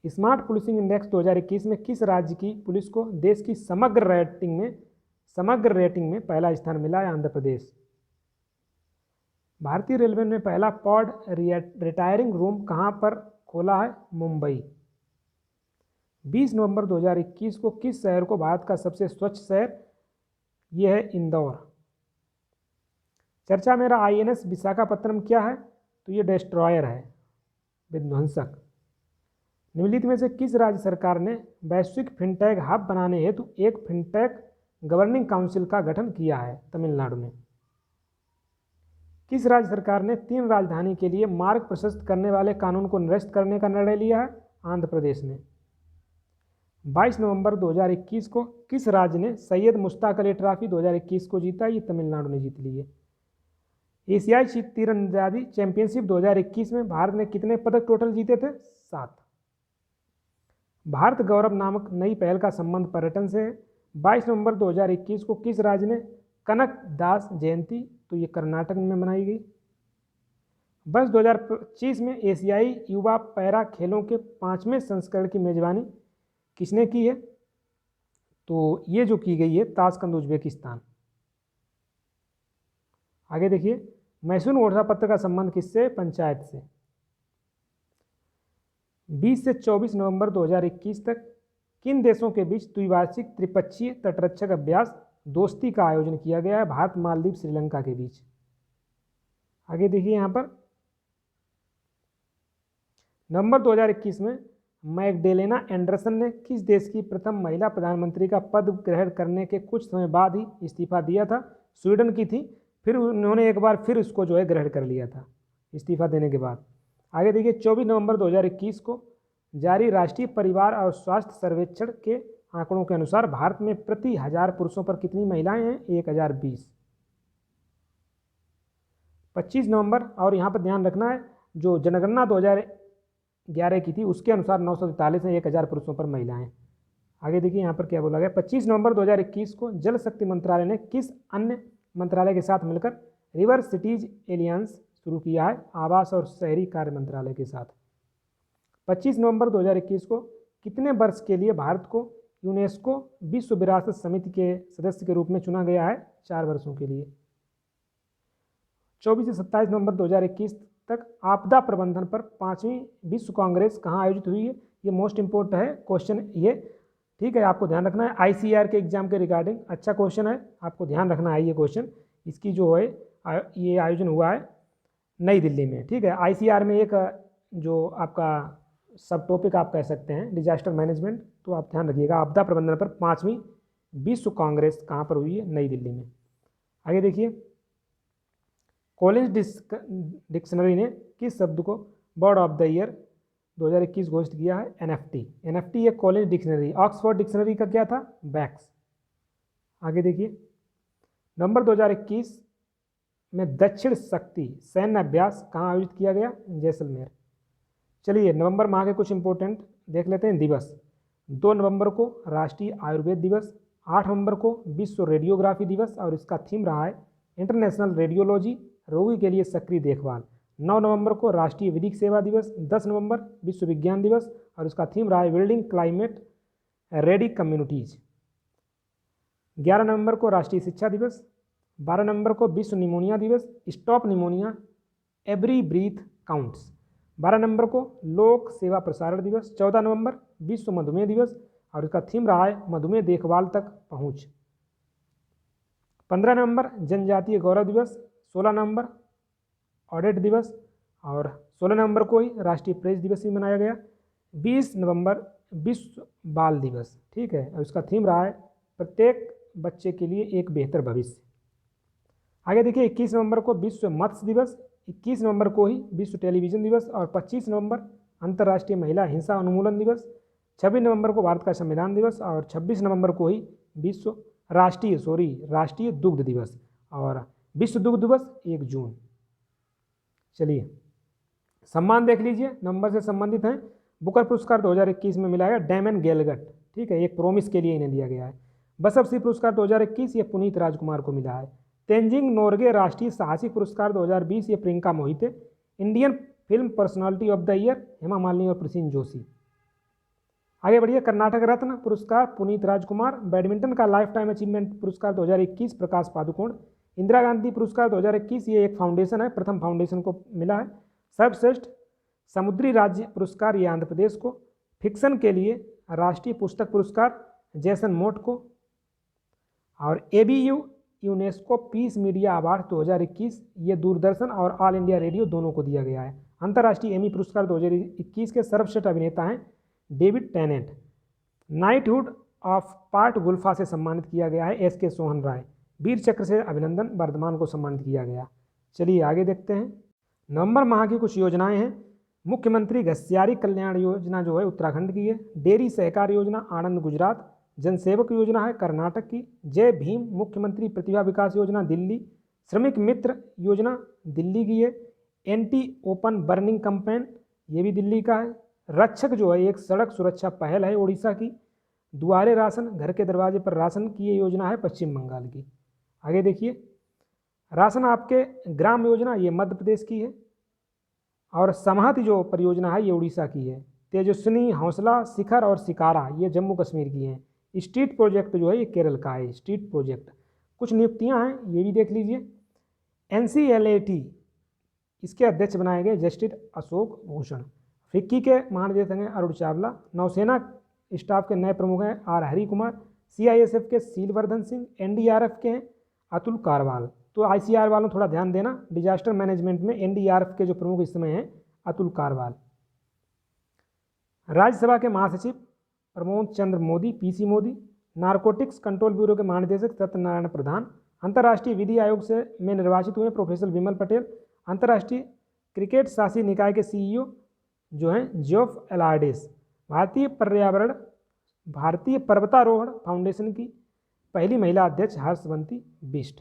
स्मार्ट पुलिसिंग इंडेक्स 2021 में किस राज्य की पुलिस को देश की समग्र रेटिंग में पहला स्थान मिला है? आंध्र प्रदेश। भारतीय रेलवे ने पहला पॉड रिटायरिंग रूम कहां पर खोला है? मुंबई। 20 नवंबर 2021 को किस शहर को भारत का सबसे स्वच्छ शहर? यह है इंदौर। चर्चा में रहा INS विशाखापत्तनम क्या है? तो ये डिस्ट्रॉयर है, विध्वंसक। निम्नलिखित में से किस राज्य सरकार ने वैश्विक फिनटेक हब बनाने हेतु एक फिनटेक गवर्निंग काउंसिल का गठन किया है? तमिलनाडु में। किस राज्य सरकार ने 3 राजधानी के लिए मार्ग प्रशस्त करने वाले कानून को निरस्त करने का निर्णय लिया है? आंध्र प्रदेश ने। 22 नवंबर 2021 को किस राज्य ने सैयद मुश्ताक अली ट्रॉफी 2021 को जीता? ये तमिलनाडु ने जीत ली है। एशियाई तीरंदाजी चैंपियनशिप 2021 में भारत ने कितने पदक टोटल जीते थे? 7। भारत गौरव नामक नई पहल का संबंध पर्यटन से है। 22 नवंबर 2021 को किस राज्य ने कनक दास जयंती? तो ये कर्नाटक में मनाई गई। वर्ष 2025 में एशियाई युवा पैरा खेलों के 5वें संस्करण की मेजबानी किसने की है? तो ये जो की गई है ताशकंद उज्बेकिस्तान। आगे देखिए मैसूर घोषणा पत्र का संबंध किससे? पंचायत से। 20 से 24 नवंबर 2021 तक किन देशों के बीच द्विवार्षिक त्रिपक्षीय तटरक्षक अभ्यास दोस्ती का आयोजन किया गया है? भारत, मालदीव, श्रीलंका के बीच। आगे देखिए यहाँ पर नवंबर 2021 में मैगडेलेना एंडरसन ने किस देश की प्रथम महिला प्रधानमंत्री का पद ग्रहण करने के कुछ समय बाद ही इस्तीफा दिया था? स्वीडन की थी, फिर उन्होंने एक बार फिर उसको जो है ग्रहण कर लिया था इस्तीफा देने के बाद। आगे देखिए 24 नवंबर 2021 को जारी राष्ट्रीय परिवार और स्वास्थ्य सर्वेक्षण के आंकड़ों के अनुसार भारत में प्रति 1000 पुरुषों पर कितनी महिलाएं हैं? 1020। 25 नवंबर, और यहाँ पर ध्यान रखना है जो जनगणना 2011 की थी उसके अनुसार 943 हैं 1000 पुरुषों पर महिलाएं। आगे देखिए यहाँ पर क्या बोला गया, 25 नवंबर 2021 को जल शक्ति मंत्रालय ने किस अन्य मंत्रालय के साथ मिलकर रिवर सिटीज एलियंस शुरू किया है? आवास और शहरी कार्य मंत्रालय के साथ। 25 नवंबर 2021 को कितने वर्ष के लिए भारत को यूनेस्को विश्व विरासत समिति के सदस्य के रूप में चुना गया है? 4 वर्षों के लिए। 24 से 27 नवंबर 2021 तक आपदा प्रबंधन पर 5वीं विश्व कांग्रेस कहाँ आयोजित हुई है? ये मोस्ट इंपोर्टेंट है क्वेश्चन ये, ठीक है, आपको ध्यान रखना है। ICAR के एग्जाम के रिगार्डिंग अच्छा क्वेश्चन है, आपको ध्यान रखना है ये क्वेश्चन। इसकी जो है ये आयोजन हुआ है नई दिल्ली में, ठीक है। ICAR में एक जो आपका सब टॉपिक आप कह सकते हैं डिजास्टर मैनेजमेंट, तो आप ध्यान रखिएगा। आपदा प्रबंधन पर 5वीं विश्व कांग्रेस कहाँ पर हुई है? नई दिल्ली में। आगे देखिए कॉलिंस डिक्शनरी ने किस शब्द को वर्ड ऑफ द ईयर 2021 घोषित किया है? NFT एक कॉलिंस डिक्शनरी। ऑक्सफोर्ड डिक्शनरी का क्या था? बैक्स। आगे देखिए नवंबर 2021 में दक्षिण शक्ति सैन्य अभ्यास कहाँ आयोजित किया गया? जैसलमेर। चलिए नवंबर माह के कुछ इंपॉर्टेंट देख लेते हैं दिवस। 2 नवंबर को राष्ट्रीय आयुर्वेद दिवस, 8 नवंबर को विश्व रेडियोग्राफी दिवस और इसका थीम रहा है इंटरनेशनल रेडियोलॉजी, रोगी के लिए सक्रिय देखभाल। 9 नवंबर को राष्ट्रीय विधिक सेवा दिवस, 10 नवंबर विश्व विज्ञान दिवस और इसका थीम रहा है बिल्डिंग क्लाइमेट रेडी कम्युनिटीज। 11 नवंबर को राष्ट्रीय शिक्षा दिवस, 12 नवंबर को विश्व निमोनिया दिवस, stop pneumonia every breath counts. 12 नवंबर को लोक सेवा प्रसारण दिवस, 14 नवंबर विश्व मधुमेह दिवस और इसका थीम रहा है मधुमेह देखभाल तक पहुंच। 15 नवंबर जनजातीय गौरव दिवस, 16 नवंबर ऑडिट दिवस और 16 नवंबर को ही राष्ट्रीय प्रेस दिवस भी मनाया गया। 20 नवंबर विश्व बाल दिवस, ठीक है, और इसका थीम रहा है प्रत्येक बच्चे के लिए एक बेहतर भविष्य। आगे देखिए 21 नवंबर को विश्व मत्स्य दिवस, 21 नवंबर को ही विश्व टेलीविज़न दिवस और 25 नवंबर अंतर्राष्ट्रीय महिला हिंसा उन्मूलन दिवस। 26 नवंबर को भारत का संविधान दिवस और 26 नवंबर को ही विश्व राष्ट्रीय दुग्ध दिवस और विश्व दुग्ध दिवस 1 जून। चलिए सम्मान देख लीजिए, नंबर से संबंधित हैं। बुकर पुरस्कार 2021 में मिला है डैमन गेलगट, ठीक है, एक प्रोमिस के लिए इन्हें दिया गया है। बसव पुरस्कार 2021 ये पुनीत राजकुमार को मिला है। तेंजिंग नोरगे राष्ट्रीय साहसिक पुरस्कार 2020 ये Priyanka Mohite. Indian film personality of the year Hema Malini और प्रसीन जोशी। आगे बढ़िए कर्नाटक रत्न पुरस्कार पुनीत राजकुमार। बैडमिंटन का लाइफ टाइम अचीवमेंट पुरस्कार 2021 प्रकाश पादुकोण। इंदिरा गांधी पुरस्कार 2021 ये एक फाउंडेशन है, प्रथम फाउंडेशन को मिला है। सर्वश्रेष्ठ समुद्री राज्य पुरस्कार ये आंध्र प्रदेश को। फिक्शन के लिए राष्ट्रीय पुस्तक पुरस्कार जैसन मोट को और ABU UNESCO peace media award 2021 ये दूरदर्शन और ऑल इंडिया रेडियो दोनों को दिया गया है। अंतर्राष्ट्रीय एमी पुरस्कार 2021 के सर्वश्रेष्ठ अभिनेता हैं David Tennant. Knighthood of part गुल्फा से सम्मानित किया गया है SK सोहन राय। वीर चक्र से अभिनंदन वर्धमान को सम्मानित किया गया। चलिए आगे देखते हैं। नवंबर माह की कुछ योजनाएं हैं। मुख्यमंत्री घस्यारी कल्याण योजना जो है उत्तराखंड की है। डेयरी सहकार योजना आनंद गुजरात। जनसेवक योजना है कर्नाटक की। जय भीम मुख्यमंत्री प्रतिभा विकास योजना दिल्ली। श्रमिक मित्र योजना दिल्ली की है। एंटी ओपन बर्निंग कैंपेन ये भी दिल्ली का है। रक्षक जो है एक सड़क सुरक्षा पहल है उड़ीसा की। दुआरे राशन घर के दरवाजे पर राशन की ये योजना है पश्चिम बंगाल की। आगे देखिए राशन आपके ग्राम योजना ये मध्य प्रदेश की है और समाहति जो परियोजना है ये उड़ीसा की है। तेजस्विनी हौसला शिखर और शिकारा ये जम्मू कश्मीर की हैं। स्ट्रीट प्रोजेक्ट जो है ये केरल का है। स्ट्रीट प्रोजेक्ट कुछ नियुक्तियां हैं ये भी देख लीजिए। NCLAT इसके अध्यक्ष बनाए गए जस्टिस अशोक भूषण। फिक्की के महानिदेशक हैं अरुण चावला। नौसेना स्टाफ के नए प्रमुख हैं आर हरि कुमार, CISF के शीलवर्धन सिंह, NDRF के हैं अतुल कारवाल। तो ICR वालों थोड़ा ध्यान देना, डिजास्टर मैनेजमेंट में NDRF के जो प्रमुख इस समय हैं अतुल कारवाल। राज्यसभा के महासचिव Pramod Chandra Mody, PC Mody. Narcotics control bureau के महानिदेशक सत्यनारायण प्रधान। अंतर्राष्ट्रीय विधि आयोग से में निर्वाचित हुए प्रोफेसर विमल पटेल। अंतर्राष्ट्रीय क्रिकेट शासी निकाय के CEO जो हैं जेफ एलार्डिस। भारतीय पर्वतारोहण फाउंडेशन की पहली महिला अध्यक्ष हर्षवंती बिष्ट।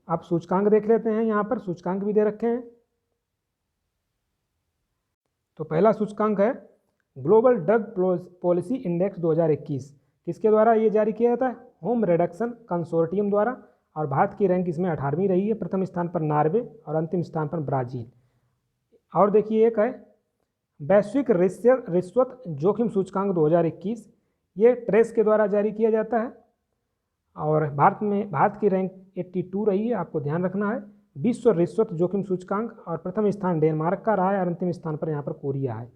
आप सूचकांक देख लेते हैं, यहाँ पर सूचकांक भी दे रखे हैं। तो पहला सूचकांक है ग्लोबल ड्रग पॉलिसी इंडेक्स 2021। किसके द्वारा ये जारी किया जाता है? होम रिडक्शन कंसोर्टियम द्वारा। और भारत की रैंक इसमें 18वीं रही है। प्रथम स्थान पर नॉर्वे और अंतिम स्थान पर ब्राज़ील। और देखिए एक है वैश्विक रिश्वत जोखिम सूचकांक 2021। ये ट्रेस के द्वारा जारी किया जाता है और भारत की रैंक 82 रही है, आपको ध्यान रखना है। विश्व रिश्वत जोखिम सूचकांक और प्रथम स्थान डेनमार्क का रहा है और अंतिम स्थान पर यहाँ पर कोरिया है।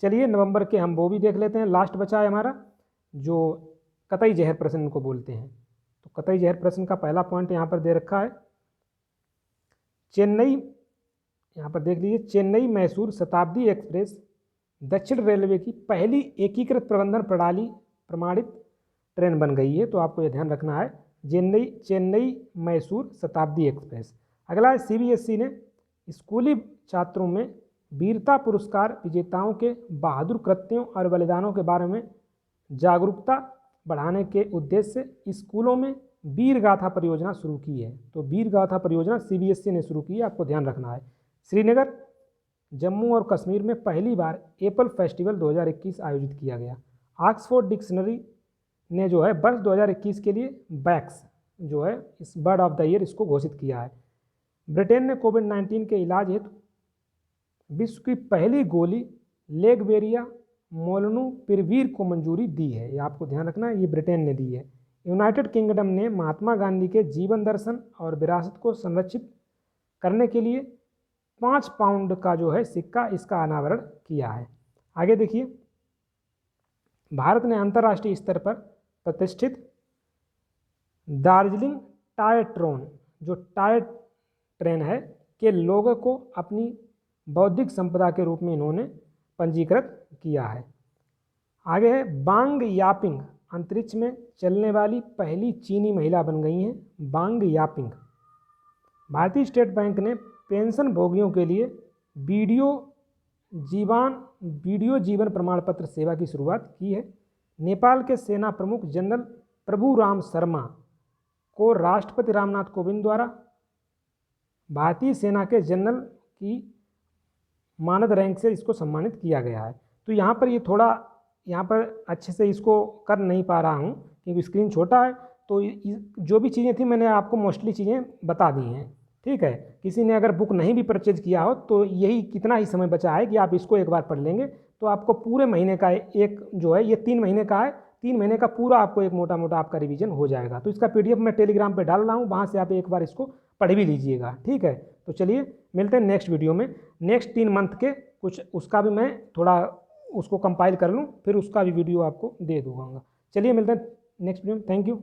चलिए नवंबर के हम वो भी देख लेते हैं। लास्ट बचा है हमारा जो कतई जहर प्रश्न को बोलते हैं। तो कतई जहर प्रश्न का पहला पॉइंट यहाँ पर दे रखा है चेन्नई, यहाँ पर देख लीजिए, चेन्नई मैसूर शताब्दी एक्सप्रेस दक्षिण रेलवे की पहली एकीकृत प्रबंधन प्रणाली प्रमाणित ट्रेन बन गई है। तो आपको यह ध्यान रखना है चेन्नई मैसूर शताब्दी एक्सप्रेस। अगला है CBSE ने स्कूली छात्रों में वीरता पुरस्कार विजेताओं के बहादुर कृत्यों और बलिदानों के बारे में जागरूकता बढ़ाने के उद्देश्य से स्कूलों में वीर गाथा परियोजना शुरू की है। तो वीर गाथा परियोजना CBSE ने शुरू की है, आपको ध्यान रखना है। श्रीनगर जम्मू और कश्मीर में पहली बार एप्पल फेस्टिवल 2021 आयोजित किया गया। ऑक्सफोर्ड डिक्शनरी ने जो है वर्ष 2021 के लिए बैक्स जो है इस बर्ड ऑफ द ईयर इसको घोषित किया है। ब्रिटेन ने कोविड-19 के इलाज हेतु विश्व की पहली गोली लेगवेरिया मोलनुपिरवीर को मंजूरी दी है। ये आपको ध्यान रखना है, ये ब्रिटेन ने दी है। यूनाइटेड किंगडम ने महात्मा गांधी के जीवन दर्शन और विरासत को संरक्षित करने के लिए 5 पाउंड का जो है सिक्का इसका अनावरण किया है। आगे देखिए, भारत ने अंतर्राष्ट्रीय स्तर पर प्रतिष्ठित दार्जिलिंग टॉय ट्रेन जो टॉय ट्रेन है के लोगों को अपनी बौद्धिक संपदा के रूप में इन्होंने पंजीकृत किया है। आगे है बांग यापिंग अंतरिक्ष में चलने वाली पहली चीनी महिला बन गई हैं। बांग यापिंग। भारतीय स्टेट बैंक ने पेंशन भोगियों के लिए वीडियो जीवन प्रमाण पत्र सेवा की शुरुआत की है। नेपाल के सेना प्रमुख जनरल प्रभुराम शर्मा को राष्ट्रपति रामनाथ कोविंद द्वारा भारतीय सेना के जनरल की मानद रैंक से इसको सम्मानित किया गया है। तो यहाँ पर ये थोड़ा यहाँ पर अच्छे से इसको कर नहीं पा रहा हूँ क्योंकि स्क्रीन छोटा है। तो जो भी चीज़ें थी मैंने आपको मोस्टली चीज़ें बता दी हैं, ठीक है। किसी ने अगर बुक नहीं भी परचेज किया हो तो यही कितना ही समय बचा है कि आप इसको एक बार पढ़ लेंगे तो आपको पूरे महीने का एक जो है ये 3 महीने का है, 3 महीने का पूरा आपको एक मोटा मोटा आपका रिवीजन हो जाएगा। तो इसका PDF मैं टेलीग्राम पे डाल रहा हूँ, वहाँ से आप एक बार इसको पढ़ भी लीजिएगा, ठीक है। तो चलिए मिलते हैं नेक्स्ट वीडियो में। नेक्स्ट 3 मंथ के कुछ उसका भी मैं थोड़ा उसको कंपाइल कर लूँ, फिर उसका भी वीडियो आपको दे दूँगा। चलिए मिलते हैं नेक्स्ट वीडियो में। Thank you.